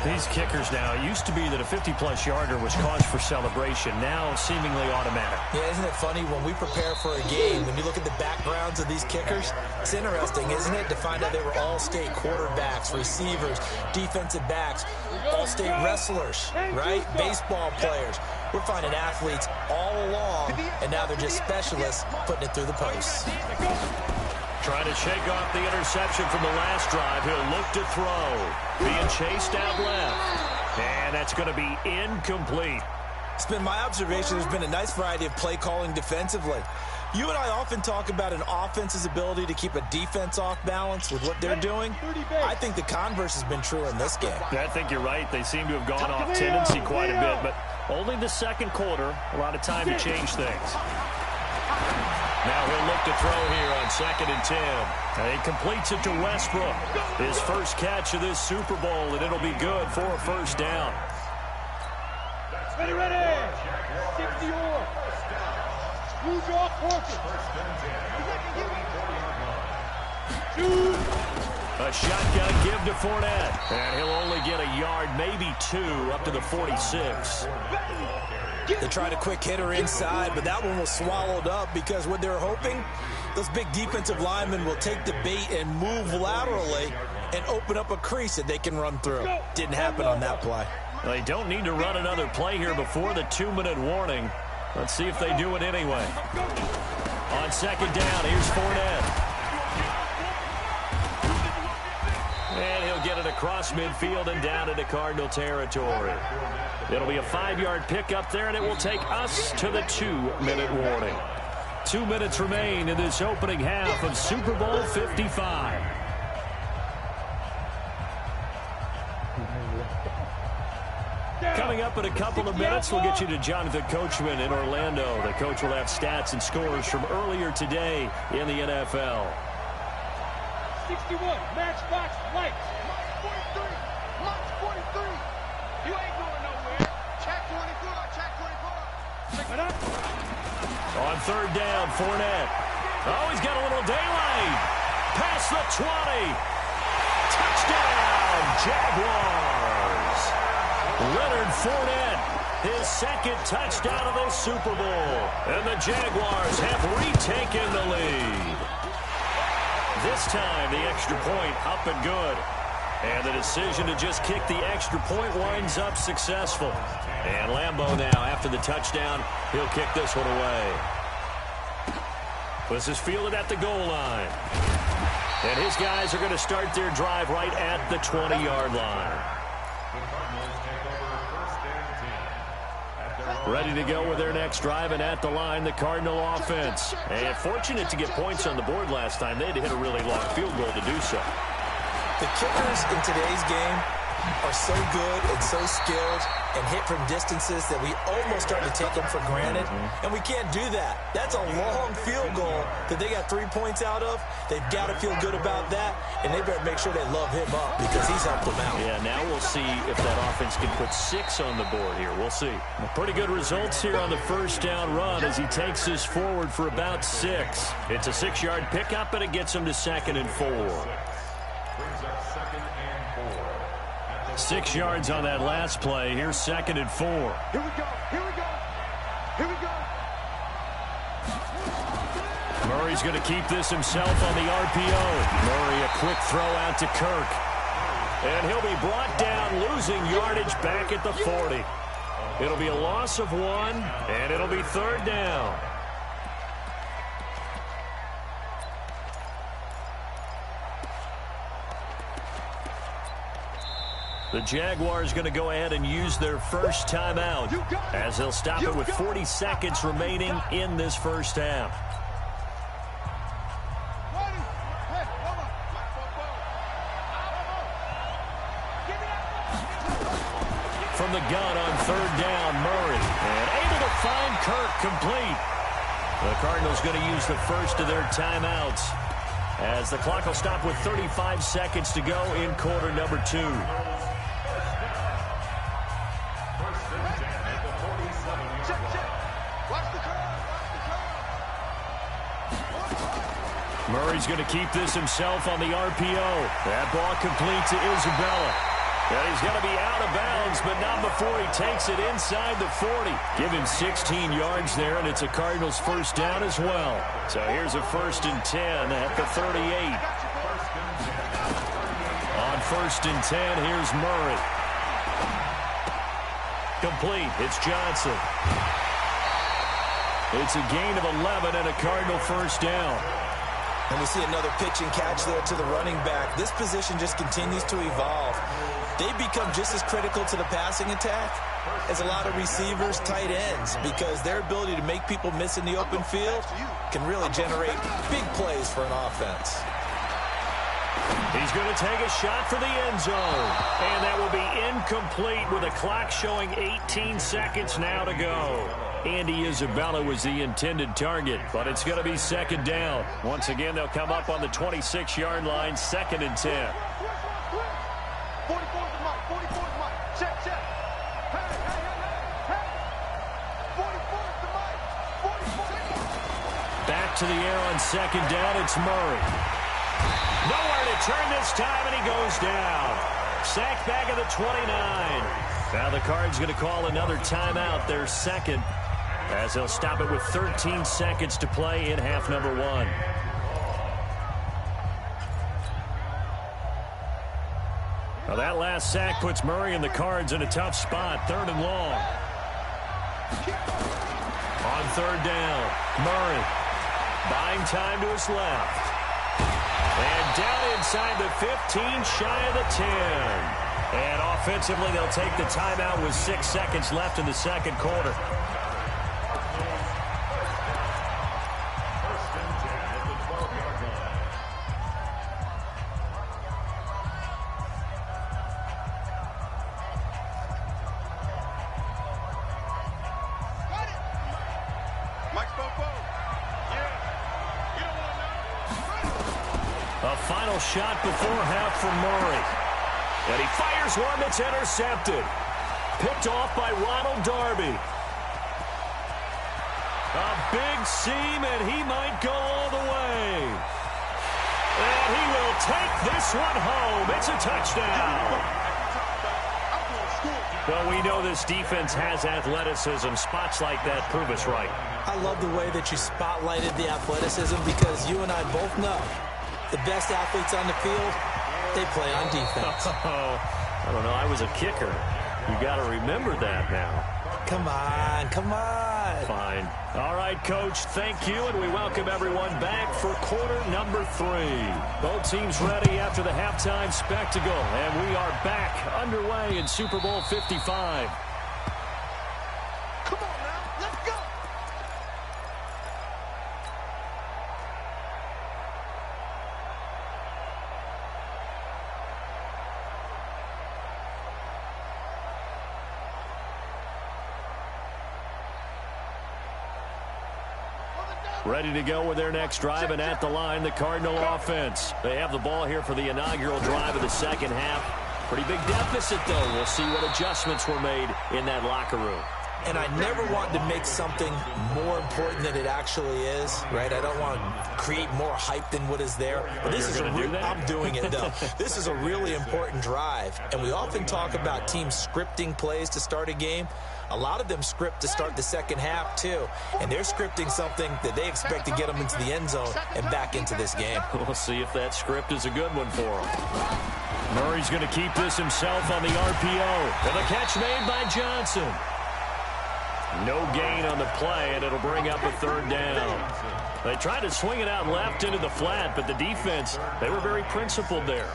These kickers now, it used to be that a 50-plus yarder was cause for celebration. Now seemingly automatic. Yeah, isn't it funny when we prepare for a game, when you look at the backgrounds of these kickers, it's interesting, isn't it, to find out they were all-state quarterbacks, receivers, defensive backs, all-state wrestlers, right? Baseball players. We're finding athletes all along, and now they're just specialists putting it through the posts. Trying to shake off the interception from the last drive. He'll look to throw. Being chased out left. And that's going to be incomplete. It's been my observation there's been a nice variety of play calling defensively. You and I often talk about an offense's ability to keep a defense off balance with what they're doing. I think the converse has been true in this game. I think you're right. They seem to have gone off tendency quite a bit, but only the second quarter, a lot of time to change things. Now he'll look to throw here on 2nd and 10. And he completes it to Westbrook. His first catch of this Super Bowl, and it'll be good for a first down. Ready, ready. 60 or. Move off, working. A shotgun give to Fournette. And he'll only get a yard, maybe 2, up to the 46. They tried a quick hitter inside, but that one was swallowed up because what they're hoping, those big defensive linemen will take the bait and move laterally and open up a crease that they can run through. Didn't happen on that play. They don't need to run another play here before the 2-minute warning. Let's see if they do it anyway. On 2nd down, here's Fournette. And he'll get it across midfield and down into Cardinal territory. It'll be a 5-yard pickup there, and it will take us to the 2-minute warning. 2 minutes remain in this opening half of Super Bowl 55. Coming up in a couple of minutes, we'll get you to Jonathan Coachman in Orlando. The coach will have stats and scores from earlier today in the NFL. 61, matchbox lights. March 43, March 43. You ain't going nowhere. Check 24, check 24. On third down, Fournette. Oh, he's got a little daylight. Past the 20. Touchdown, Jaguars. Leonard Fournette, his second touchdown of the Super Bowl. And the Jaguars have retaken the lead. This time, the extra point up and good. And the decision to just kick the extra point winds up successful. And Lambeau now, after the touchdown, he'll kick this one away. This is fielded at the goal line. And his guys are going to start their drive right at the 20-yard line. Ready to go with their next drive, and at the line, the Cardinal offense. And fortunate to get points on the board last time. They had to hit a really long field goal to do so. The kickers in today's game are so good and so skilled and hit from distances that we almost start to take them for granted. And we can't do that. That's a long field goal that they got 3 points out of. They've got to feel good about that, and they better make sure they love him up because he's helped them out. Yeah, now we'll see if that offense can put 6 on the board here. We'll see. Pretty good results here on the first down run as he takes this forward for about 6. It's a 6-yard pickup, and it gets him to 2nd and 4. 6 yards on that last play. Here's 2nd and 4. Here we go, here we go, here we go. Murray's going to keep this himself on the RPO. Murray, a quick throw out to Kirk. And he'll be brought down, losing yardage back at the 40. It'll be a loss of 1, and it'll be 3rd down. The Jaguars going to go ahead and use their first timeout as they'll stop it with 40 seconds remaining in this first half. From the gun on 3rd down, Murray. And able to find Kirk complete. The Cardinals going to use the first of their timeouts as the clock will stop with 35 seconds to go in quarter number 2. Murray's going to keep this himself on the RPO. That ball complete to Isabella. And he's going to be out of bounds, but not before he takes it inside the 40. Give him 16 yards there, and it's a Cardinals first down as well. So here's a 1st and 10 at the 38. On 1st and 10, here's Murray. Complete. It's Johnson. It's a gain of 11 and a Cardinal first down. And we see another pitch and catch there to the running back. This position just continues to evolve. They become just as critical to the passing attack as a lot of receivers, tight ends, because their ability to make people miss in the open field can really generate big plays for an offense. He's going to take a shot for the end zone. And that will be incomplete with a clock showing 18 seconds now to go. Andy Isabella was the intended target, but it's going to be 2nd down. Once again, they'll come up on the 26-yard line, 2nd and 10. 44's the mic, 44's the mic. Check, check. Hey, hey, hey, hey. 44's the mic, 44. Back to the air on 2nd down, it's Murray. Nowhere to turn this time, and he goes down. Sacked back at the 29. Now the Cards going to call another timeout, their 2nd, as they'll stop it with 13 seconds to play in half number 1. Now that last sack puts Murray and the Cards in a tough spot, 3rd and long. On 3rd down, Murray buying time to his left. And down inside the 15, shy of the 10. And offensively, they'll take the timeout with 6 seconds left in the second quarter. A final shot before half from Murray. And he fires one that's intercepted. Picked off by Ronald Darby. A big seam, and he might go all the way. And he will take this one home. It's a touchdown. Well, we know this defense has athleticism. Spots like that prove us right. I love the way that you spotlighted the athleticism because you and I both know the best athletes on the field, they play on defense. I don't know. I was a kicker. You got to remember that now. Come on, come on. Fine. All right, Coach, thank you, and we welcome everyone back for quarter number 3. Both teams ready after the halftime spectacle, and we are back underway in Super Bowl 55. Come on now, let's go. Ready to go with their next drive, and at the line, the Cardinal offense. They have the ball here for the inaugural drive of the second half. Pretty big deficit, though. We'll see what adjustments were made in that locker room. And I never want to make something more important than it actually is, right? I don't want to create more hype than what is there. But this is I'm doing it, though. This is a really important drive. And we often talk about teams scripting plays to start a game. A lot of them script to start the second half, too. And they're scripting something that they expect to get them into the end zone and back into this game. We'll see if that script is a good one for them. Murray's going to keep this himself on the RPO. And the catch made by Johnson. No gain on the play, and it'll bring up a third down. They tried to swing it out left into the flat, but the defense, they were very principled there.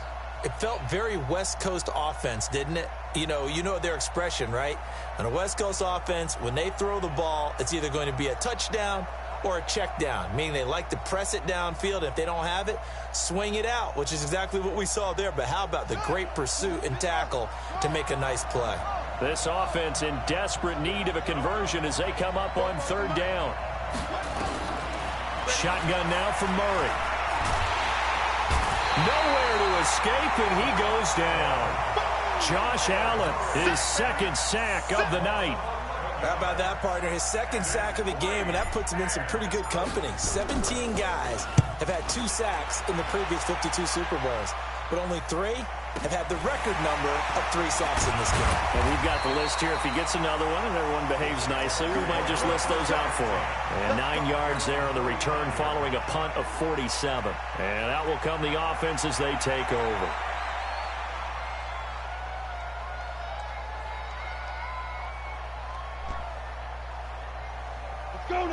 It felt very West Coast offense, didn't it? You know their expression, right? On a West Coast offense, when they throw the ball, it's either going to be a touchdown or a check down, meaning they like to press it downfield. If they don't have it, swing it out, which is exactly what we saw there. But how about the great pursuit and tackle to make a nice play? This offense in desperate need of a conversion as they come up on third down. Shotgun now from Murray. Nowhere to escape, and he goes down. Josh Allen, his second sack of the night. How about that, partner? His second sack of the game, and that puts him in some pretty good company. 17 guys have had 2 sacks in the previous 52 Super Bowls, but only 3 have had the record number of 3 sacks in this game. And we've got the list here. If he gets another one and everyone behaves nicely, we might just list those out for him. And 9 yards there on the return following a punt of 47. And out will come the offense as they take over.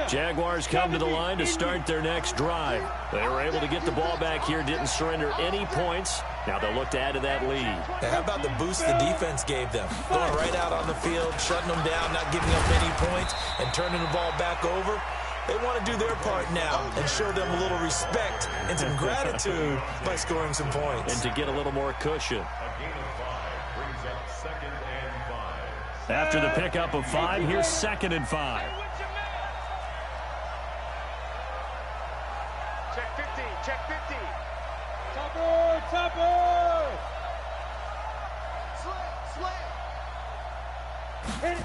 Jaguars come to the line to start their next drive. They were able to get the ball back here, didn't surrender any points. Now they'll look to add to that lead. How about the boost the defense gave them? Going right out on the field, shutting them down, not giving up any points, and turning the ball back over. They want to do their part now and show them a little respect and some gratitude by scoring some points. And to get a little more cushion. After the pickup of 5, here's 2nd and 5. Check 50, check 50. Topper, topper. Slam, slam.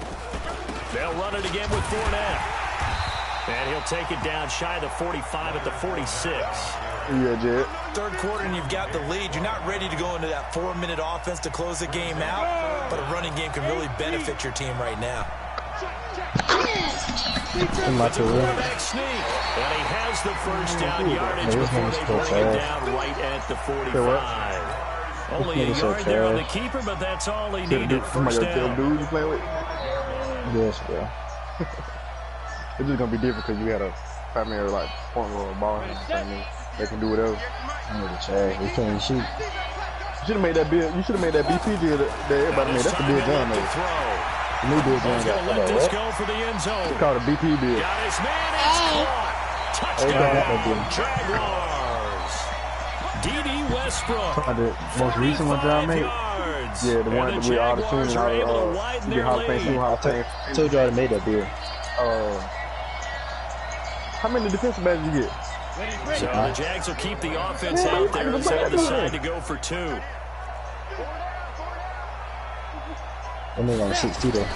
They'll run it again with Fournette. And he'll take it down shy of the 45 at the 46. Yeah, Jed. Third quarter and you've got the lead. You're not ready to go into that 4-minute offense to close the game out, but a running game can really benefit your team right now. Quarterback sneak. And he has the first down yardage before they bring it down right at the 45. Only a yard there on the keeper, but that's all he needed. First down. Dude you play with? Yes, bro. It's just gonna be different because you had a primary point or a ball. They can do whatever. I'm with the Chad. He can't shoot. You should have made that bill. You should have made that BP deal that everybody made. That's the Bill John made. The new Bill John got. Let this go for the end zone. It's called a BP bill. Got his man. It's caught. Touchdown. Jaguars. D.D. Westbrook. The most recent one John made. Yeah, the one with all the tunes and all the Hall of Fame, Hall of Fame. I told you I made that bill. How many defensive backs did you get? So the Jags will keep the offense out there and set decide to go for 2. I'm on 60 though.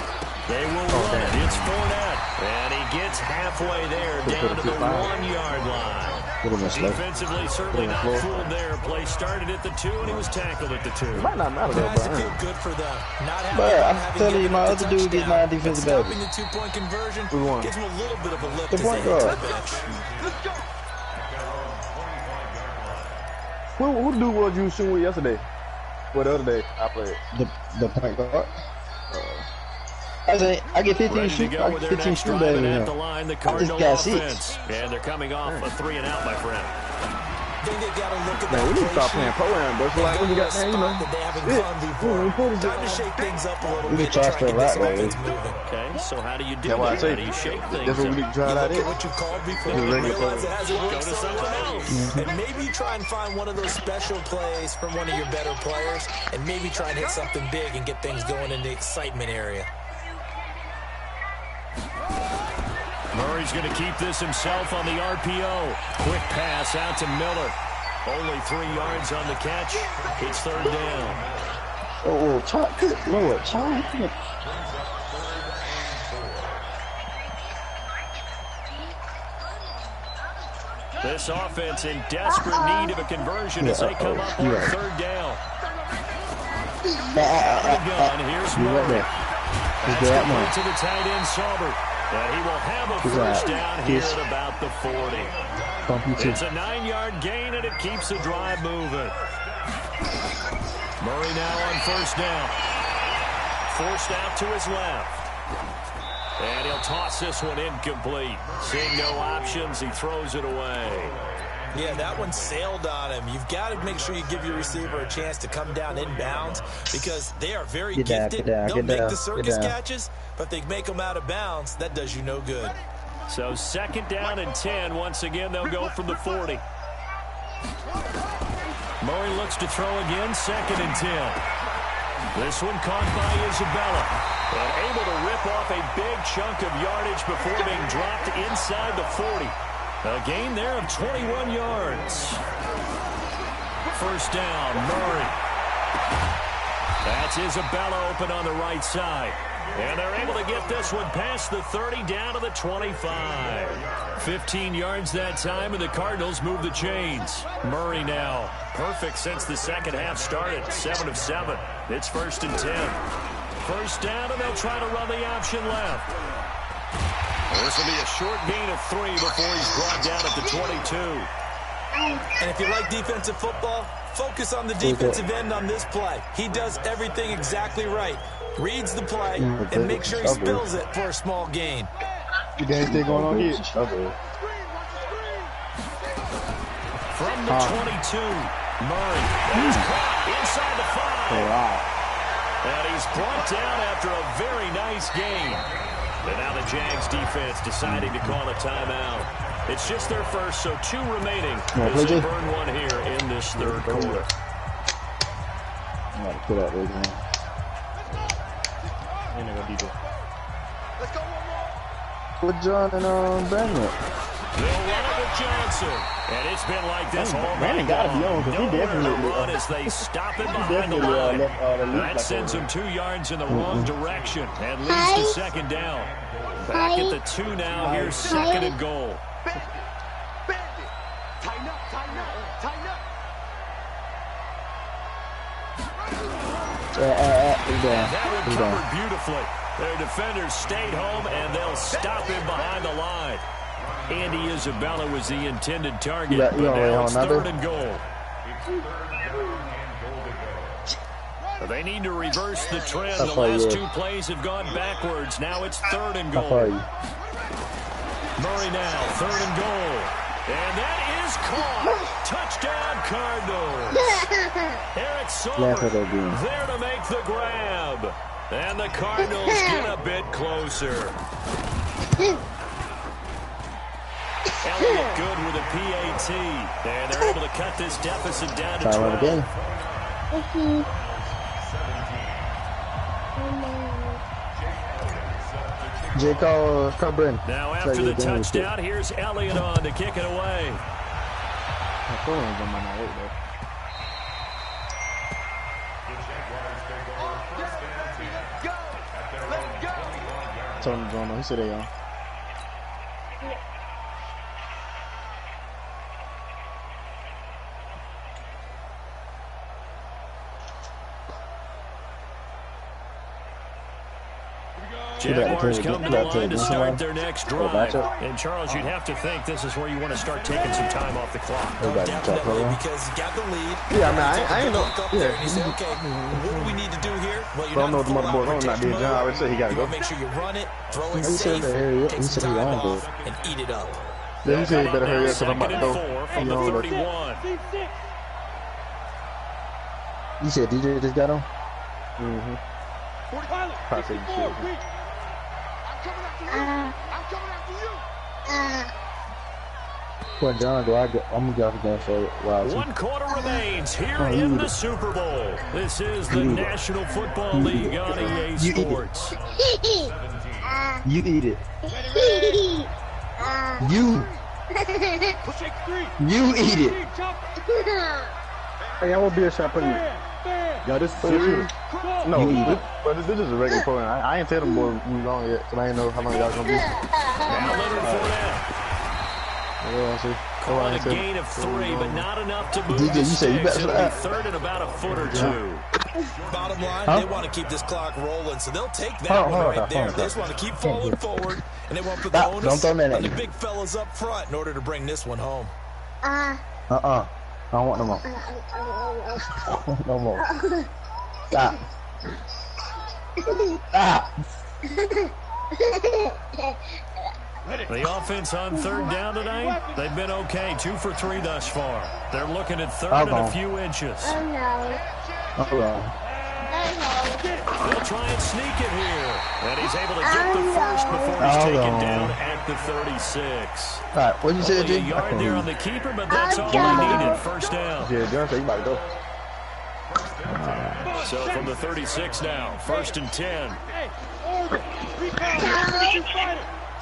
They will run it. It's Fournette. And he gets halfway there down to the 1-yard line. Defensively, certainly not fooled there. Play started at the 2, and he was tackled at the 2. Might not matter though, Guys, it feel good for them. Not having, But I'm telling you, my other dude gets my defensive back. stopping the 2-point conversion Who won? gives him a little bit of a lift The as they point hit guard. the bench. Who dude was you shooting with yesterday? Well, the other day I played. The point guard. I say I get 15 Ready to shoot. go I with get their 15 next shoot drive better and than at the him. line, the I just Cardinal got offense. And they're coming off a 3-and-out, my friend. I think they got to look at Man, we need to that start play playing sheet. pro-am, bro. So like, we got, man, you know. That they haven't done before. Time to shake things up a little We bit can to charge try for and a get lot, this though. offense moving. Okay, so how do you do That's why I that? say How do you shake things that's what we up? need to try You it out look at there. what you called before, Just you regular realize it play. hasn't Go worked to so someone well. else. And maybe you try and find one of those special plays from one of your better players, and maybe try and hit something big and get things going in the excitement area. Murray's going to keep this himself on the RPO. Quick pass out to Miller. Only 3 yards on the catch. It's 3rd down. Oh, Chad. You know what, Chad? This offense in desperate need of a conversion as they come up on 3rd down. Out of the gun, here's Murray. That's complete to the tight end, Sauber. And he will have a first down here at about the 40. It's a 9-yard gain, and it keeps the drive moving. Murray now on 1st down. Forced out to his left. And he'll toss this one incomplete. Seeing no options, he throws it away. Yeah, that one sailed on him. You've got to make sure you give your receiver a chance to come down inbounds because they are very gifted. They'll make the circus catches, but they make them out of bounds. That does you no good. So 2nd down and 10. Once again, they'll go from the 40. Murray looks to throw again. 2nd and 10. This one caught by Isabella. And able to rip off a big chunk of yardage before being dropped inside the 40. A gain there of 21 yards. 1st down, Murray. That's Isabella open on the right side. And they're able to get this one past the 30 down to the 25. 15 yards that time, and the Cardinals move the chains. Murray now, perfect since the second half started, 7 of 7. It's 1st and 10. 1st down, and they'll try to run the option left. This will be a short gain of 3 before he's brought down at the 22. And if you like defensive football, focus on the defensive end on this play. He does everything exactly right. Reads the play and make sure he spills it for a small gain. You guys still going on here? From the 22, Murray. He's caught inside the 5. And he's brought down after a very nice game. And now the Jags defense deciding to call a timeout. It's just their first, so 2 remaining as they burn one here in this 3rd quarter. I'm going to put out there again. Let's go one more. Put John and Brandon up. They'll run it with Johnson. And it's been like this all Brandon night got to be on because he definitely run as they stop it behind the line. That sends him 2 yards in the wrong direction and leads to 2nd down. Back at the 2 now. Here's 2nd and goal. Bandit. Tighten up, tighten up, tighten up. That recovered beautifully. Their defenders stayed home, and they'll stop him behind the line. Andy Isabella was the intended target, but now it's 3rd and goal. They need to reverse the trend. The last 2 plays have gone backwards. Now it's 3rd and goal. Murray now, 3rd and goal. And that is caught. Touchdown, Cardinals. Eric Sommer there to make the grab. And the Cardinals get a bit closer. Elliott good with a PAT. And they're able to cut this deficit down to 12. Jacob Cabrin. Now after the touchdown, here's Elliott on to kick it away. Tony Bruno, he said they on. Jaguars come to the line to start their next drive. And Charles, you'd have to think this is where you want to start taking some time off the clock. Definitely, because you got the lead. Yeah, I mean, I ain't know. Yeah. And you say, okay, what do we need to do here? Well, you're don't know the motherboard. I'm not doing John. I already said he got to go. Make sure you run it, throw it safe, take some time off, and eat it up. Yeah, he said he better hurry up because I'm about to go. From the 31. You said DJ just got on? I'm coming after you. When John go, I'm going to go again for a while. 1 quarter remains here in the Super Bowl. This is the National Football League on EA Sports. You eat it. You eat it. Hey, I want beer shot put in it. Yo, this is serious? No, but this is a regular program. I ain't tell them boys we was on yet, because I ain't know how long y'all gonna be. Calling a gain of 3, but not enough to move DJ, you say you better It'll be third and about a foot or two. Bottom line, they want to keep this clock rolling, so they'll take that one right there. They just want to keep falling forward, and they want to put the onus on the big fellas up front in order to bring this one home. I don't want no more. No more. Stop. Stop. The offense on third down tonight, they've been okay. 2 for 3 thus far. They're looking at third and a few inches. They'll try and sneak it here. And he's able to get the first before he's taken down at the 36. All right, what'd you say, Only a yard there on the keeper, but that's all he needed. First down. Yeah, John said you about to go. So from the 36 now, 1st and 10. Oh,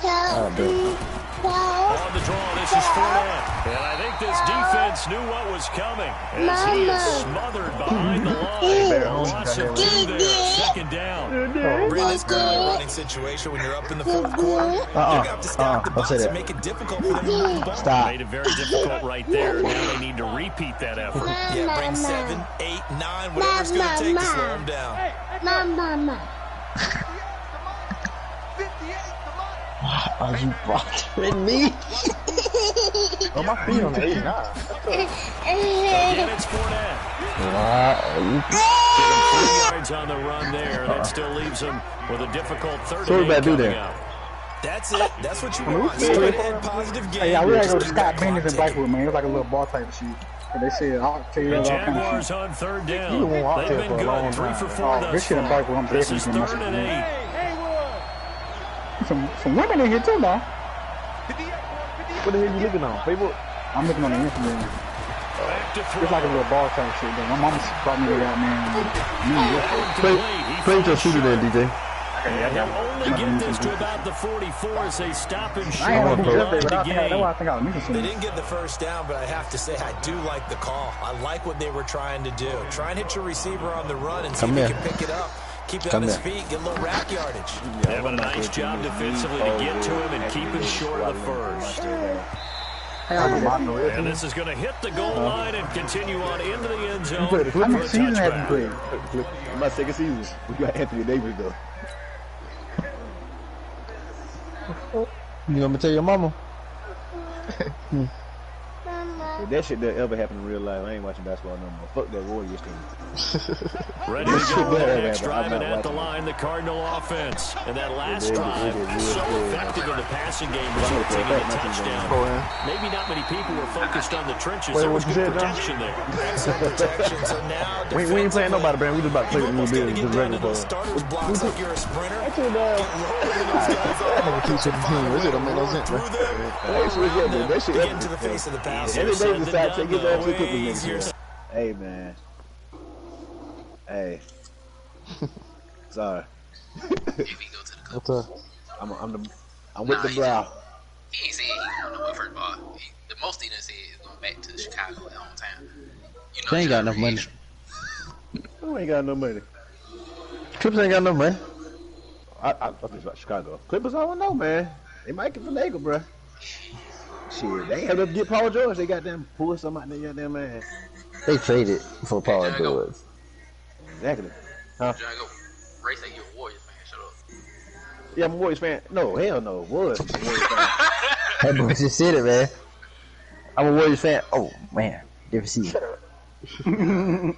On the draw, this is Fournette. And I think this defense knew what was coming as he is smothered behind the line. Loss of 2 there, 2nd down. This kind of running situation when you're up in the 4th quarter, you're going to have to stack the box and make it difficult for them to move the ball. Stop. Made it very difficult right there. Now they need to repeat that effort. Yeah, bring 7, 8, 9, whatever it's going to take to slow them down. Are you bothering me? Oh, my feet on the 8-9. Again, it's Fournette. Get him 3 yards on the run there. That still leaves him with a difficult 3rd and 8 coming up. That's it. That's what you want. Straight ahead, positive game. Hey, I really go to Scott Bennett and Blackwood, man. It was like a little ball type of shit. And they said, I'll tell you The all kind of Jaguars shit. on 3rd down. They've been good. 3 for 4 thus this shit in far. Blackwood, I'm This is definitely 3rd and 8. Some women in here too, now. What the hell you looking on? Facebook? I'm looking on the Instagram. Back to throw. It's like a little ball type shit, though. My mama brought me that, man. Play your shooter there, DJ. And he'll only get this to about the 44 as they stop him I short ain't of gonna the be up there, line but to that's why I think I was missing They something. didn't get the first down, but I have to say I do like the call. I like what they were trying to do. Try and hit your receiver on the run and see if he can pick it up. Keep it on his feet, get a little rack yardage. They've done a nice job defensively to get to him and keep him short of the first. And this is going to hit the goal line and continue on into the end zone for a How many seasons have you touchback. played? My 2nd season. We got Anthony Davis, though. You want me to tell your mama? If that shit that ever happened in real life, I ain't watching basketball no more. Fuck that Warriors team. Ready to go next, driving at the line, the Cardinal offense. And that last drive, so effective in the passing game, resulting in a touchdown. Maybe not many people were focused on the trenches. There was good protection there. Protection. So now we ain't playing nobody, man. We just about to play the new business. Just regular starters blocks like you're a sprinter. Actually, that never keeps it team. It don't make no sense, man. That shit get into the face of the pass. Every day decide to get that shit. Hey, man. Hey. Sorry. What's up? I'm with the brow. He ain't said he going nowhere, first of all. The most he done said is going back to Chicago at hometown. You know, they ain't got enough money. Who ain't got no money? Clippers ain't got no money. I thought this about Chicago. Clippers, I don't know, man. They might get finagle, bro. Shit, they ain't have to get Paul George. They got them pull something out there, goddamn man. They traded for Paul George. Exactly. Huh? John, go. Ray say you're a Warriors fan. Shut up. Yeah, I'm a Warriors fan. No, hell no. Was a Warriors fan. That boy just said it, man. I'm a Warriors fan. Oh, man. Different season. Hell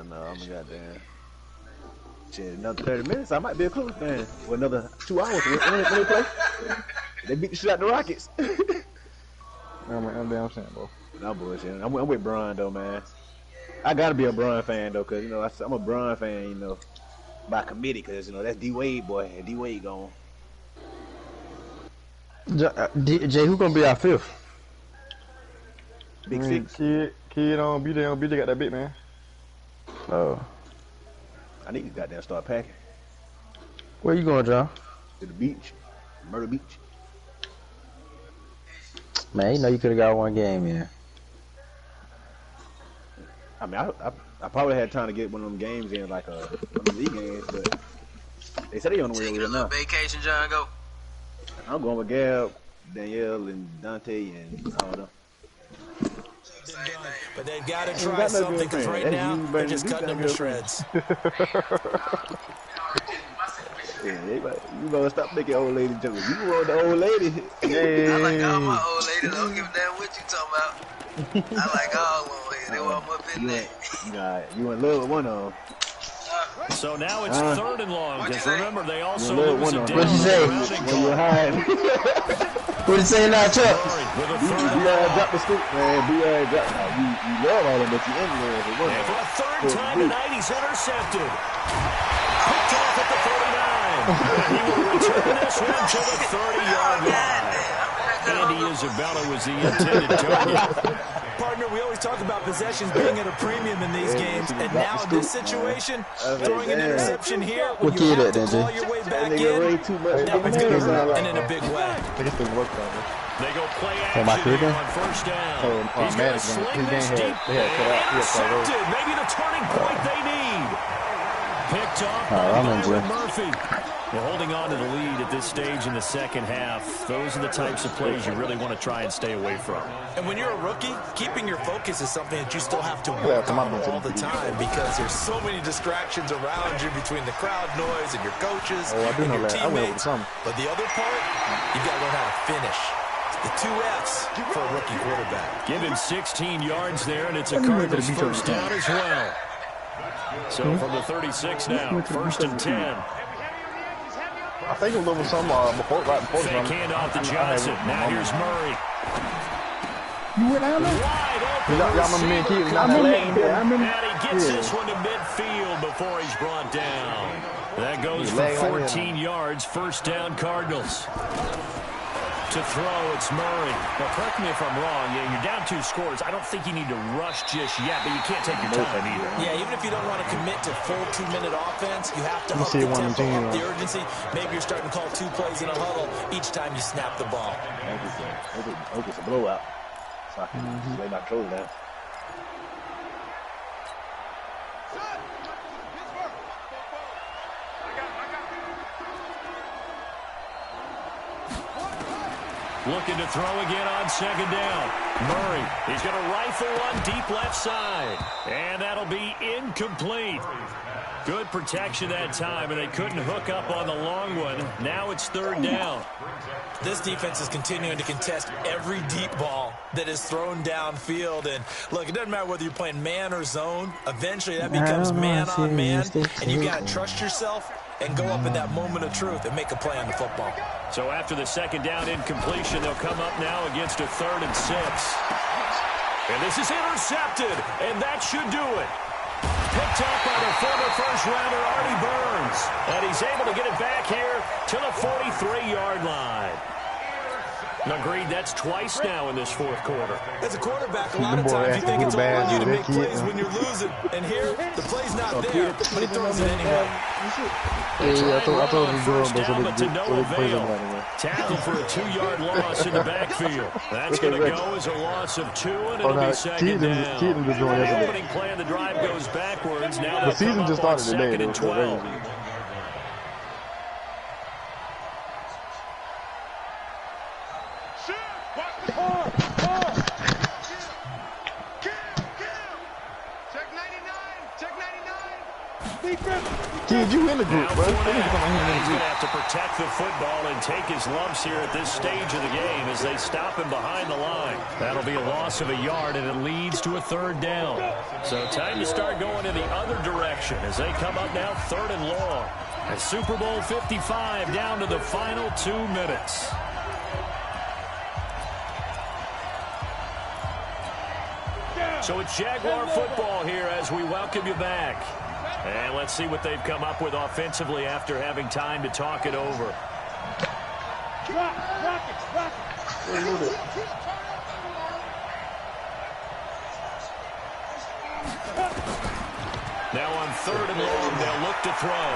no, I'm a goddamn. Shit, another 30 minutes, I might be a Clippers fan. Or another 2 hours when they play. They beat the shit out the Rockets. I'm damn saying, bro. No bullshit. I'm with Bron, though, man. I gotta be a Bron fan, though, because, you know, I'm a Bron fan, you know, by committee, because, you know, that's D-Wade, boy. And D-Wade gone. Jay, who gonna be our fifth? Big Six. Kid on BJ got that bit, man. Oh. I need to goddamn start packing. Where you going, John? To the beach. Murder Beach. Man, you know you could have got one game, man. I mean, I probably had time to get one of them games in, like one of the league games, but they said they on the way over here now. Vacation, John, go. I'm going with Gab, Danielle, and Dante, and all of them. But they've got to try something, because right now they're just cutting them to shreds. Yeah, you gonna stop making old lady jokes. You want the old lady. Yeah. I like all my old ladies. I don't give a damn what you talking about. I like all of them. They want up in there. You in love with one of them. So now it's third and long, because remember, they also lose a down. What'd you say? What you say now, Chuck? Drop the scoop, man. You love all of them, but you in love with one. And for a third time tonight, he's intercepted. Picked off at the 39. And he will return this one to the 30-yard line. Andy Isabella was the intended target. Partner, we always talk about possessions being at a premium in these games, and now in this situation, throwing an interception here, when you have to claw your way back in, that one's going to hurt, and in a big way. They go play action on first down. He's going to sling this deep. Intercepted. Maybe the turning point they need. Picked off by Murphy. We're holding on to the lead at this stage in the second half. Those are the types of plays you really want to try and stay away from. And when you're a rookie, keeping your focus is something that you still have to work on all the time, because there's so many distractions around you between the crowd noise and your coaches and your teammates. But the other part, you've got to learn how to finish. The 2 F's for a rookie quarterback. Give him 16 yards there, and it's a Cardinals first down as well. So from the 36 now, first and 10. I think it was over some right before fake handoff to Johnson. Now here's Murray. You went down there? Wide open. Y'all remember me and Keith? I remember. And he gets this one to midfield before he's brought down. That goes for 14 yards. First down, Cardinals. To throw, it's Murray. Now, correct me if I'm wrong. Yeah, you're down 2 scores. I don't think you need to rush just yet, but you can't take your time either. Yeah, even if you don't want to commit to full 2-minute offense, you have to up the tempo, up the urgency. Maybe you're starting to call 2 plays in a huddle each time you snap the ball. It's a blowout. So I can lay my control down. Looking to throw again on second down. Murray, he's going to rifle one deep left side. And that'll be incomplete. Good protection that time, and they couldn't hook up on the long one. Now it's third down. This defense is continuing to contest every deep ball that is thrown downfield. And, look, it doesn't matter whether you're playing man or zone. Eventually that becomes man on man, and you got to trust yourself and go up in that moment of truth and make a play on the football. So after the second down incompletion, they'll come up now against a 3rd and 6. And this is intercepted, and that should do it. Picked up by the former first-rounder Artie Burns. And he's able to get it back here to the 43-yard line. Agreed, that's twice now in this fourth quarter. As a quarterback, a lot of times you think it's all on you to make plays when you're losing. And here, the play's not there, but he throws it anyway. I told him first down, but to no avail. Tackle for a 2-yard loss in the backfield. That's going to go as a loss of 2, and it'll be second down. The opening play of the drive goes backwards. Now the season just started today. 2nd and 12. Kid, you in the group, bro. He's going to have to protect the football and take his lumps here at this stage of the game as they stop him behind the line. That'll be a loss of a yard, and it leads to a 3rd down. So time to start going in the other direction as they come up now 3rd and long. At Super Bowl 55 down to the final 2 minutes. So it's Jaguar football here as we welcome you back. And let's see what they've come up with offensively after having time to talk it over. Now on 3rd and long, they'll look to throw.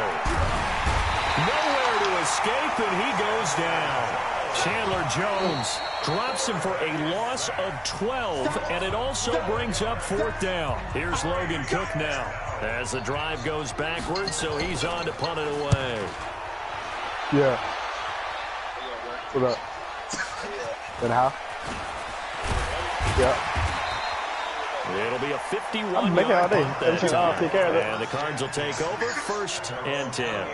Nowhere to escape, and he goes down. Chandler Jones drops him for a loss of 12, and it also brings up 4th down. Here's Logan Cook now as the drive goes backwards, so he's on to punt it away. Yeah. What up? And how? Yeah. It'll be a 51-yard punt that time, and the Cards will take over 1st and 10.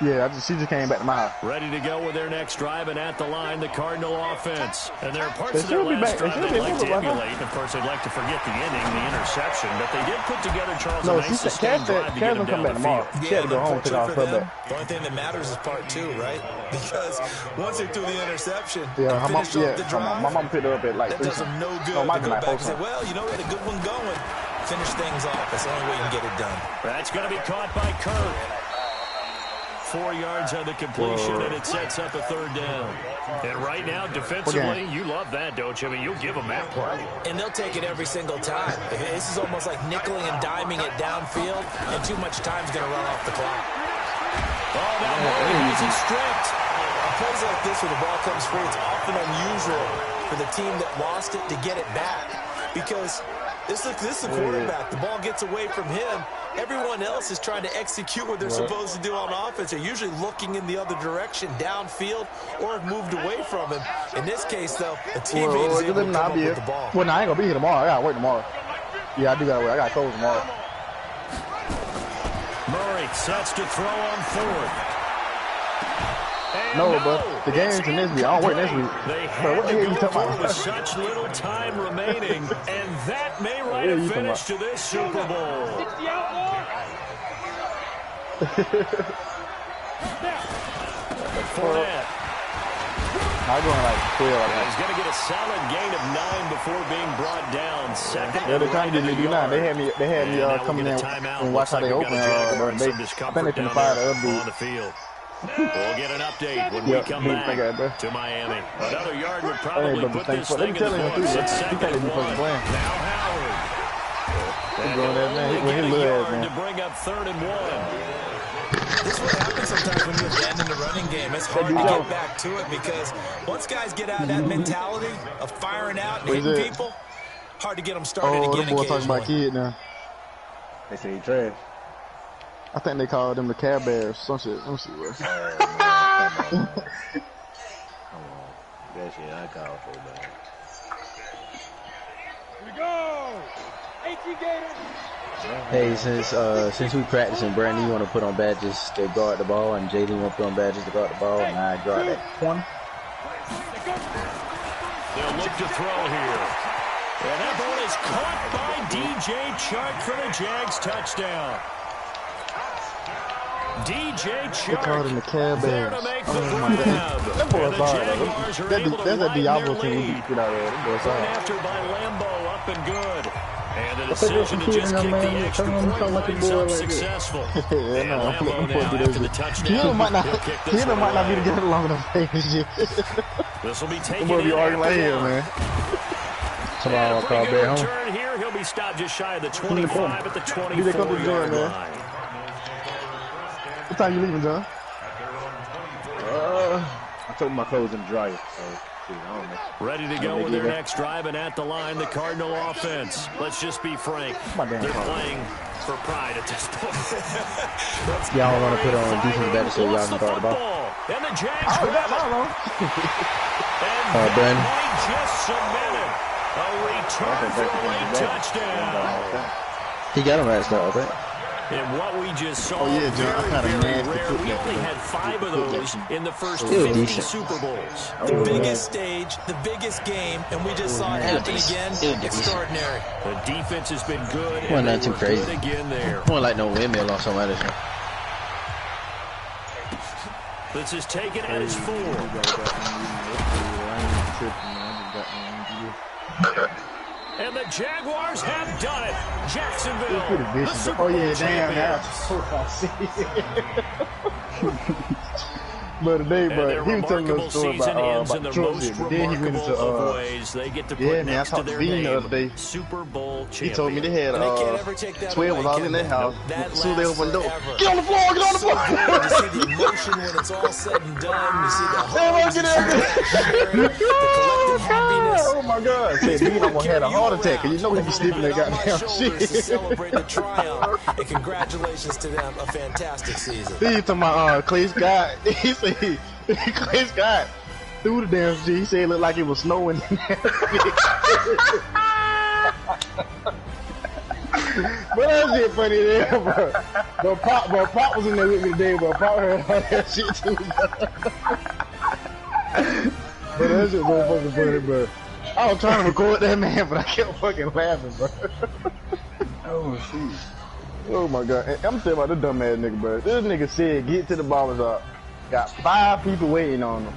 Yeah, she just came back to my house. Ready to go with their next drive, and at the line, the Cardinal offense. And there are parts of their last drive they'd like to emulate. Of course, they'd like to forget the ending, the interception, but they did put together, Charles, a nice sustained drive to get them down the field. She had to go home and take off her back. The only thing that matters is part 2, right? Because once they threw the interception, my mom picked her up at like 3. That does them no good to go back and say, well, you know, we had a good one going. Finish things off. That's the only way you can get it done. That's going to be caught by Kirk. 4 yards on the completion, and it sets up a 3rd down. And right now, defensively, you love that, don't you? I mean, you'll give them that play. And they'll take it every single time. This is almost like nickeling and diming it downfield, and too much time's going to run off the clock. Oh, now Murray is stripped. On plays like this where the ball comes free, it's often unusual for the team that lost it to get it back. Because this is the quarterback. The ball gets away from him. Everyone else is trying to execute what they're supposed to do on offense. They're usually looking in the other direction, downfield, or have moved away from him. In this case, though, the teammate is able to come up with the ball. Well, no, I ain't going to be here tomorrow. I got to work tomorrow. Yeah, I do got to work. I got to close tomorrow. Murray sets to throw on 4th. No, but the game's in this week. I don't work next week. They had to go for it with such little time remaining, and that may write a finish to this Super Bowl. Fournette. I'm going like 12. He's going to get a solid gain of 9 before being brought down. Second. Yeah, they're trying to get me to do 9. They had me coming in and watch how they open. I think they can fire the other dude. On the field. We'll get an update when we come back to Miami. Another yard would probably put this thing in the books. It's 2nd and 1. Now Howard. And a yard to bring up 3rd and 1. This is what happens sometimes when you abandon the running game. It's hard to get back to it because once guys get out of that mentality of firing out and hitting people, hard to get them started again occasionally. Talking about kid now. They say he trash. I think they called them the Care Bears. Some shit. Let me see what. Come on. That shit I called for, man. Here we go. 18 Gators. Hey, since we practicing, Brandon, you want to put on badges to guard the ball, and JD want to put on badges to guard the ball, and I guard that corner. They'll look to throw here. And that ball is caught by DJ Chark for the Jags touchdown. DJ Chark there to make the grab. That boy's And the hard, Jaguars are able to that's a widen Diablo their team we lead. get out of there. That boy's Run hard. after by Lambeau, up and good. And the I think decision to just kick the extra point like a winds boy up like successful. Yeah, And no, Lambeau now after the touchdown. He might not, he'll kick he this one might not be away. together long enough to take this shit. This will be That taken boy in be arguing like after hell, one. man. And Somebody a will call pretty good back home. return here. He'll be stopped just shy of the 25 at the Be they come to the joint, 24-yard man. line. What time you leaving, John? I took my clothes in the dryer. So, shoot, I don't know. Ready to go with their next drive, and at the line, the Cardinal offense. Let's just be frank. They're playing for pride at this point. Y'all want to put on defensive badges so y'all can guard the ball. And the Jags grab it. And Brandon. might just cement it. A return for a late touchdown. He got him right start, I think. And what we just saw, Oh, yeah, John, I kinda very nasty rare. foot We that only thing. had 5 of those in the first Still 50 decent. Super Bowls. The biggest stage, the biggest game, and we just saw it happen again. Extraordinary. The defense has been good, Well, and not they too were crazy. good again there. More like no windmill or something like that. This is taken at his 4. And the Jaguars have done it. Jacksonville, the Super Oh Bowl yeah, damn, champions. But today, And their but he was telling remarkable us a story season ends in about the Trump most shit. But then he went remarkable into of ways. They get to put yeah, man, I next to talked to their Dean the other name, day. Super Bowl champion. He told me they had And they can't ever take that 12 was away, all can in their they? house. That As soon as they lasts opened the door, forever. get on the floor, get on the So floor. good to see the emotion when it's all said and done. You see the Everyone hugs, get you see out the collective happiness. Oh my God! Said Dean almost had a heart attack, cause you know he be sleeping that On my goddamn shoulders to shit. celebrate the triumph. And congratulations to them. A fantastic season. He talking about Clay Scott. He said Clay Scott threw the damn shit. He said it looked like it was snowing. But that shit funny there, bro. But Pop was in there with me today, but Pop heard all that shit too. But that shit was fucking funny, bro. I was trying to record that man, but I kept fucking laughing, bro. Oh shit. Oh my God. And I'm telling about this dumbass nigga, bro. This nigga said get to the barbershop. Got 5 people waiting on him.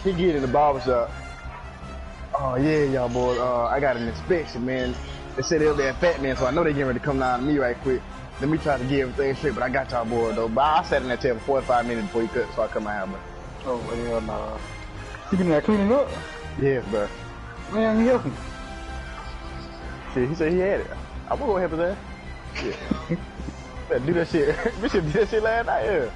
He get in the barbershop. Oh yeah, y'all boys. I got an inspection, man. They said they'll be a fat man, so I know they getting ready to come down to me right quick. Let me try to get everything straight, but I got y'all boys though. But I sat in that chair for 45 minutes before he cut, so I cut my hair, bro. Oh, hell nah. You been there cleaning up? Yes, bro. Man, you helping. Shit, he said he had it. I will go help his ass. Yeah. Better do that shit. We should do that shit last night, yeah.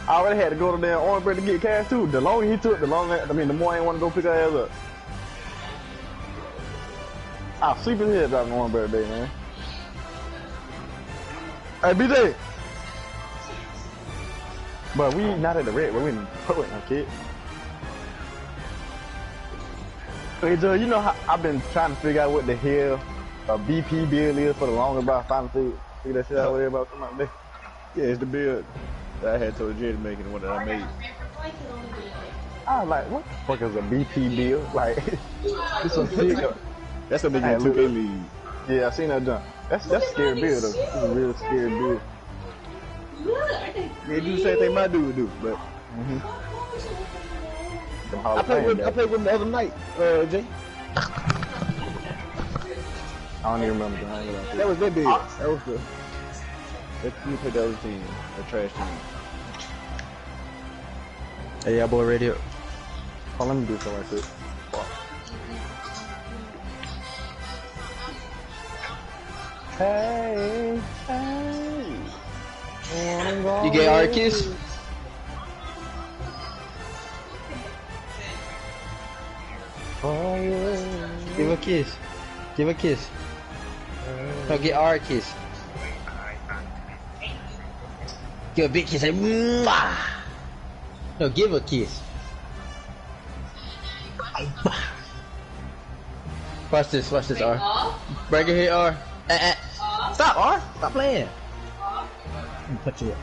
I already had to go to damn Orange Bread to get cash too. The longer he took, the more I ain't want to go pick her ass up. I'll sleep his head driving Orange Bread today, man. Hey, BJ! But we not at the red, but we in Poet now, kid. Hey, Joe, you know how I've been trying to figure out what the hell a BP bill is for the longest, but I finally figured that shit out with everybody come out there. Yeah, it's the bill that I had told Jay to make and the one that I made. I was like, what the fuck is a BP bill? Like, this some shit. That's gonna make Hey, you a 2K league. Yeah, I seen that jump. That's a scary bill though. This is a real scary bill. They do the same thing my dude would do, but I played with him the other night, Jay. I don't even remember. I ain't gonna That was their bill. That was the. You played the other team, the trash team. Hey, y'all boy ready up? Oh, let me do something like this. Hey, hey. You get our kiss? Oh, yeah. Give a kiss. Give a kiss. No, get our kiss. Give a big kiss. Say, mwah. No, give a kiss. Watch this, R. Break it here, R. Stop, R. Stop playing. Put you up.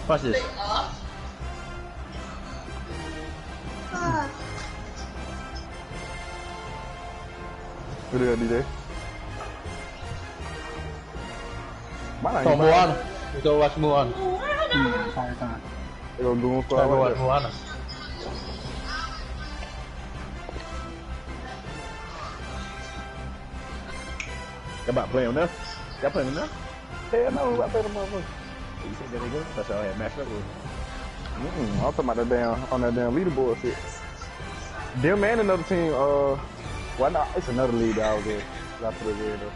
Watch this. What do you do there? Come on, let's go watch Moana. They go Goon Squad. Let's go watch Moana. Y'all about to play on them? Y'all playing on them? Hell no, we about to play them motherfuckers. You said that they go? That's all I had matched up with. I'm talking about that damn, on that damn leaderboard shit. Them and another team, well, no, it's another league that I was in. I put it there though.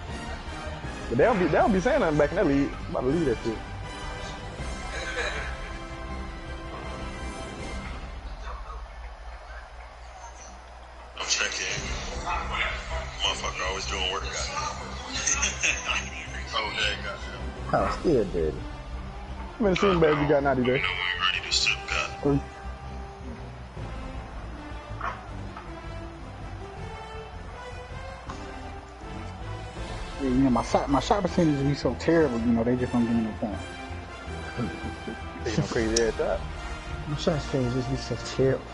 But they don't be saying nothing back in that league. I'm about to leave that shit. I'm checking. Motherfucker always doing work. Oh, yeah, goddamn. Oh, still dead. How many team bags you got now today? Ready to sip, got. 3. Yeah, you know, my shot percentage be so terrible, you know, they just don't give me no points. They no crazy ass shot. My shot percentage just be so terrible.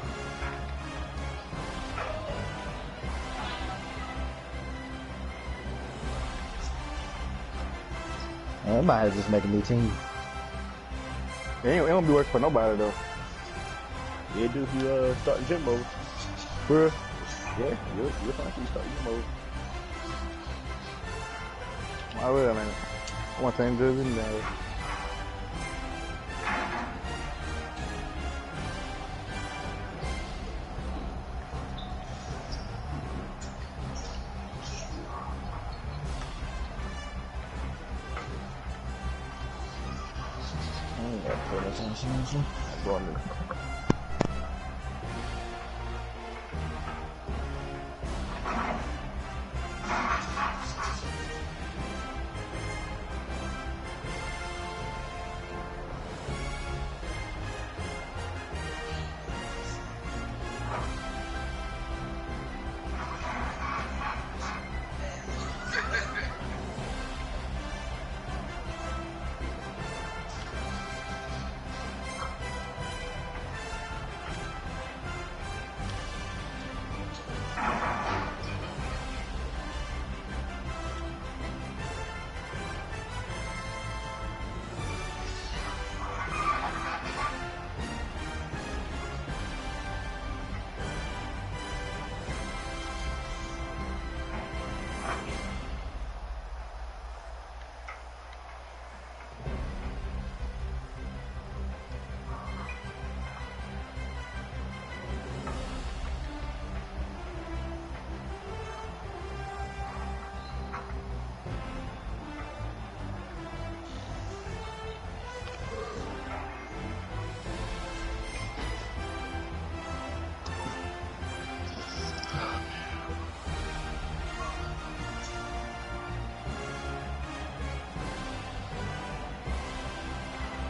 I might have to just make a new team. It don't be working for nobody though. Yeah, do if you start in gym mode. For real? Yeah, you'll find you start in gym mode. I will, man. I want to change jersey now.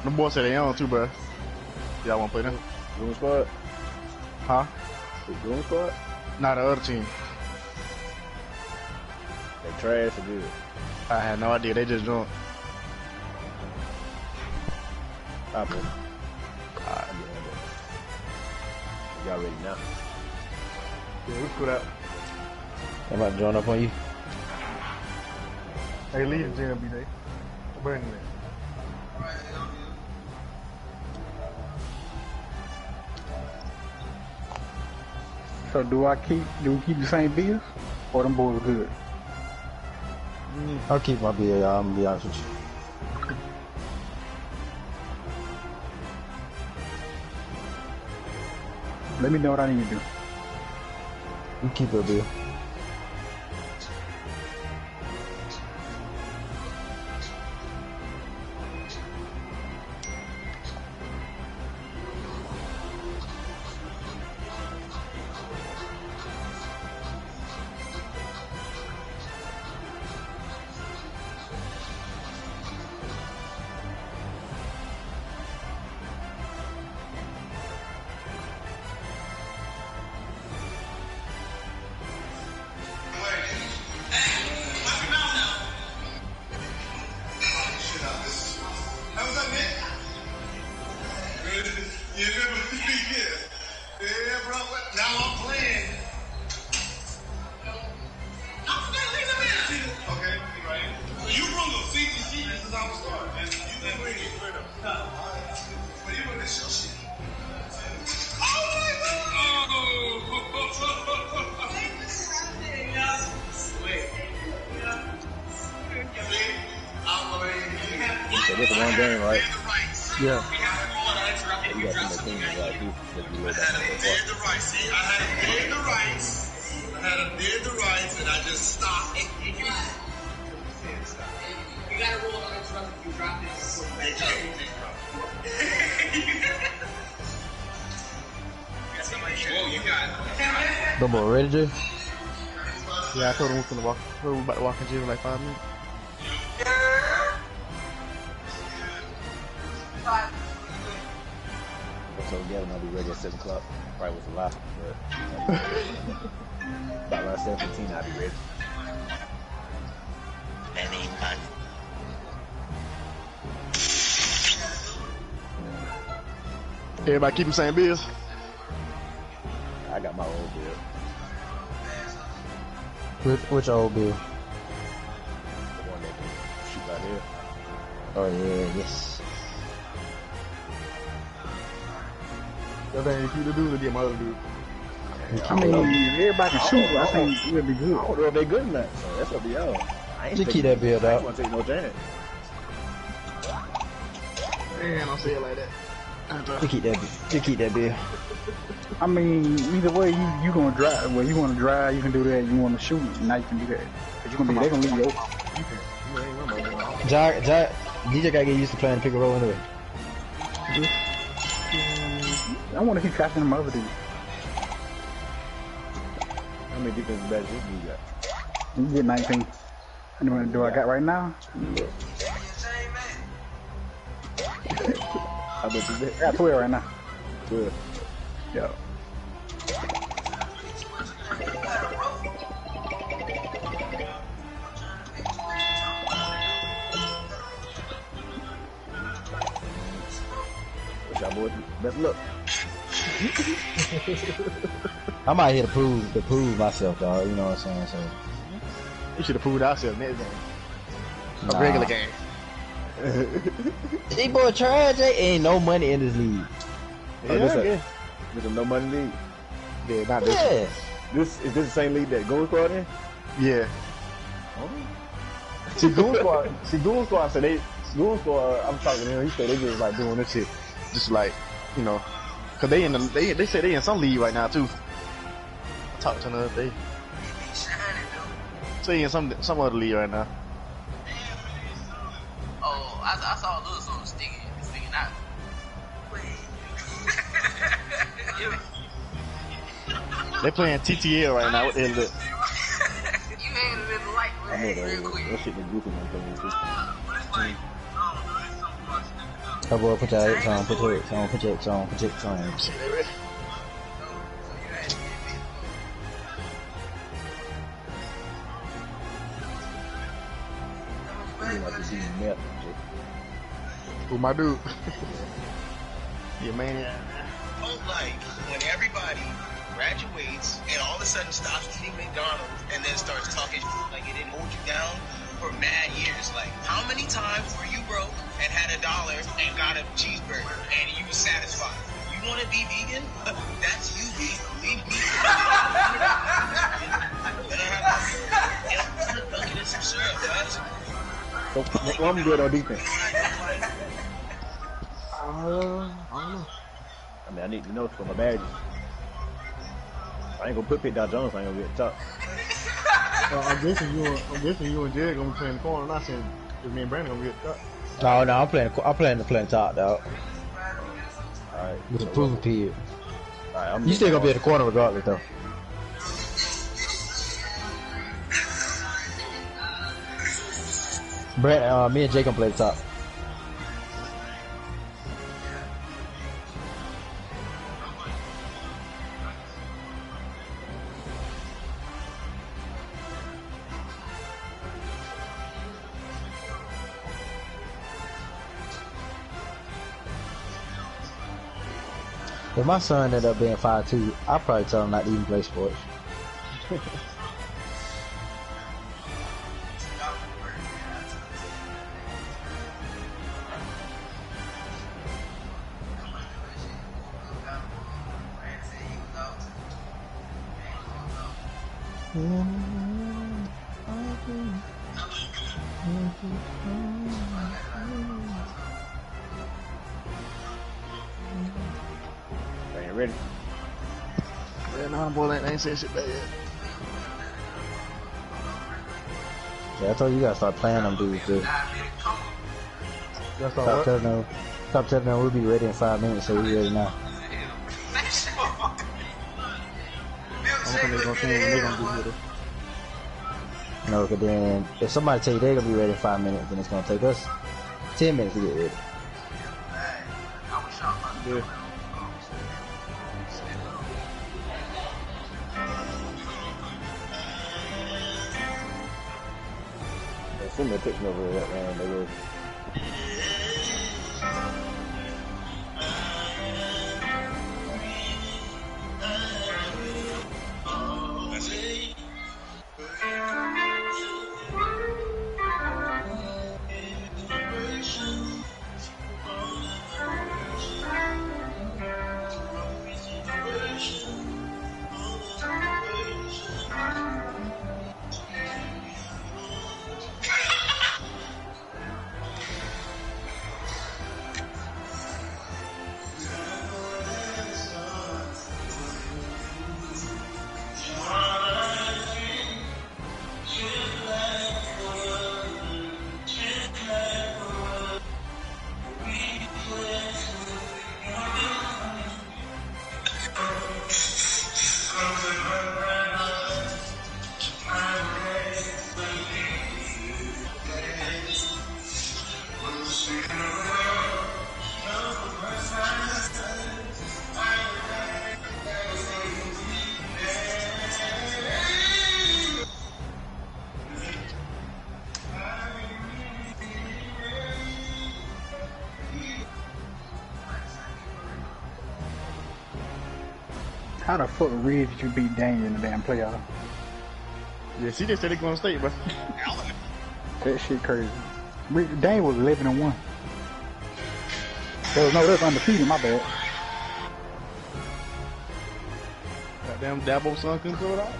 The boys say they on too, bro. Y'all want to play them? Goon Squad? Huh? The Goon Squad? Not the other team. They trash or good? I had no idea. They just joined. Alright, bro. Alright, y'all ready now? Yeah, we put out. I'm about to join up on you. Hey, leave the gym, B-Day. Bring it. So do we keep the same bills? Or them boys good? I'll keep my bill, y'all. I'm gonna be honest with you. Let me know what I need to do. You keep your bill. Yeah, yeah, bro. Now I'm playing. Okay, right. So you brought the CTC since I was starting, man. You been bringing it. But you bring this your shit. Oh my God! Wait. So this is one game, right? Yeah. You got some teams right here. Let's be laid back on that Did the rights. See, I had him did the rights. I had him did the rights, and I just stopped. You gotta roll on instructions. You dropped it. Oh, you got it. The boy ready, Jay? Yeah, I told him we were about to walk in gym in like 5 minutes. So Gavin, I'll be ready at 7 o'clock. Probably was a lie, but about around 7:15, I'll be ready. That ain't fun. Everybody keep them same bills. I got my old bill. Which old bill? The one that can shoot out here. Oh yeah, yes. That ain't you to do to get my other dude. I mean, everybody can shoot. I think it would be good. I don't know if they good enough, so that's up to y'all. I ain't Just keep that bill I out. ain't want to take no chance. Man, don't say it like that. Just keep that bill. I mean, either way, you gonna drive. Well, you want to drive, you can do that. You want to shoot, now you can do that. Cause you they gonna leave you open. DJ gotta get used to playing pick and roll anyway. I want to keep catching them other dudes. How many defensive badges you got? You get 19. How many do I got right now? How much is it? I got 12 right now. 12. Yeah. Wish y'all boys best luck. I'm out here to prove myself, dog. You know what I'm saying? So We should have proved ourselves next game. Nah. A regular game. These boy trash. They ain't no money in this league. Yeah. This is no money league. Yeah, not this Yeah. Is this the same league that Gold Squad in? one. Yeah. Oh. See, Goon Squad said Goon Squad, I'm talking to him, he said they just like doing this shit. Just like, you know, cause they say they in some league right now too. I talked to them the other day. So they in some other league right now. Oh, I saw a little something sticking out. They playing TTL right now. What the hell is that? You ain't even like I know that shit the goofy one coming too. Oh boy, put your X on, put your X on, put your X on, put your X on. Like this even net. Who my dude? Yeah, man. Like when everybody graduates and all of a sudden stops eating McDonald's and then starts talking like it didn't hold you down for mad years. Like, how many times were you broke and had $1 and got a cheeseburger and you was satisfied? You want to be vegan? That's you, vegan. Be vegan. Dunkin' in some syrup, guys. So what I'm good on defense? I don't know. I mean, I need to know for my badges. I ain't gonna put Pitt Dow Jones. I ain't gonna get top. I'm guessing you and Jared gonna be playing the corner. Not saying if me and Brandon gonna get top. No, I'm playing top, dog. Alright. With a proven period. Alright, You still gonna be at the corner regardless, though. Brent, me and Jay gonna play the top. If my son ended up being 5'2", I'd probably tell him not to even play sports. Ain't ready. Yeah, no, boy, ain't saying shit back yet. Yeah, I told you, you gotta start playing them dudes, dude. Stop telling them we'll be ready in 5 minutes, so we ready now. I'm gonna go see when they gonna be with us. No, cause then if somebody tell you they're gonna be ready in 5 minutes, then it's gonna take us 10 minutes to get ready. Yeah. Send me a picture over that man. They were. How the fuck Ridge did you beat Daniel in the damn playoff? Yeah, she just said they going state, but That shit crazy. Daniel was 11-1. That's undefeated, my bad. goddamn Dabo's son couldn't throw it out.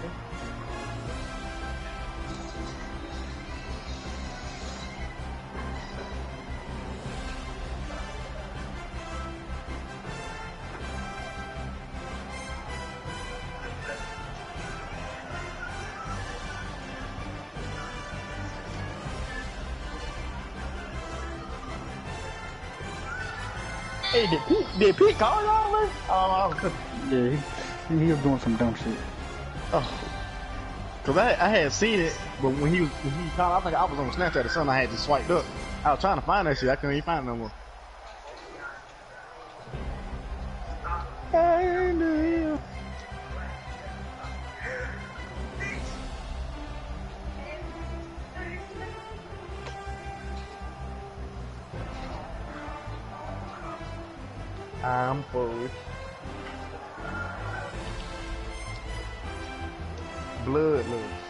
Hey, did Pete call y'all, man? Yeah, he was doing some dumb shit. Oh. Cause I had seen it, but when he called, I think I was on Snapchat or something, I had just swiped up. I was trying to find that shit, I couldn't even find it no more. I'm full. Blood love.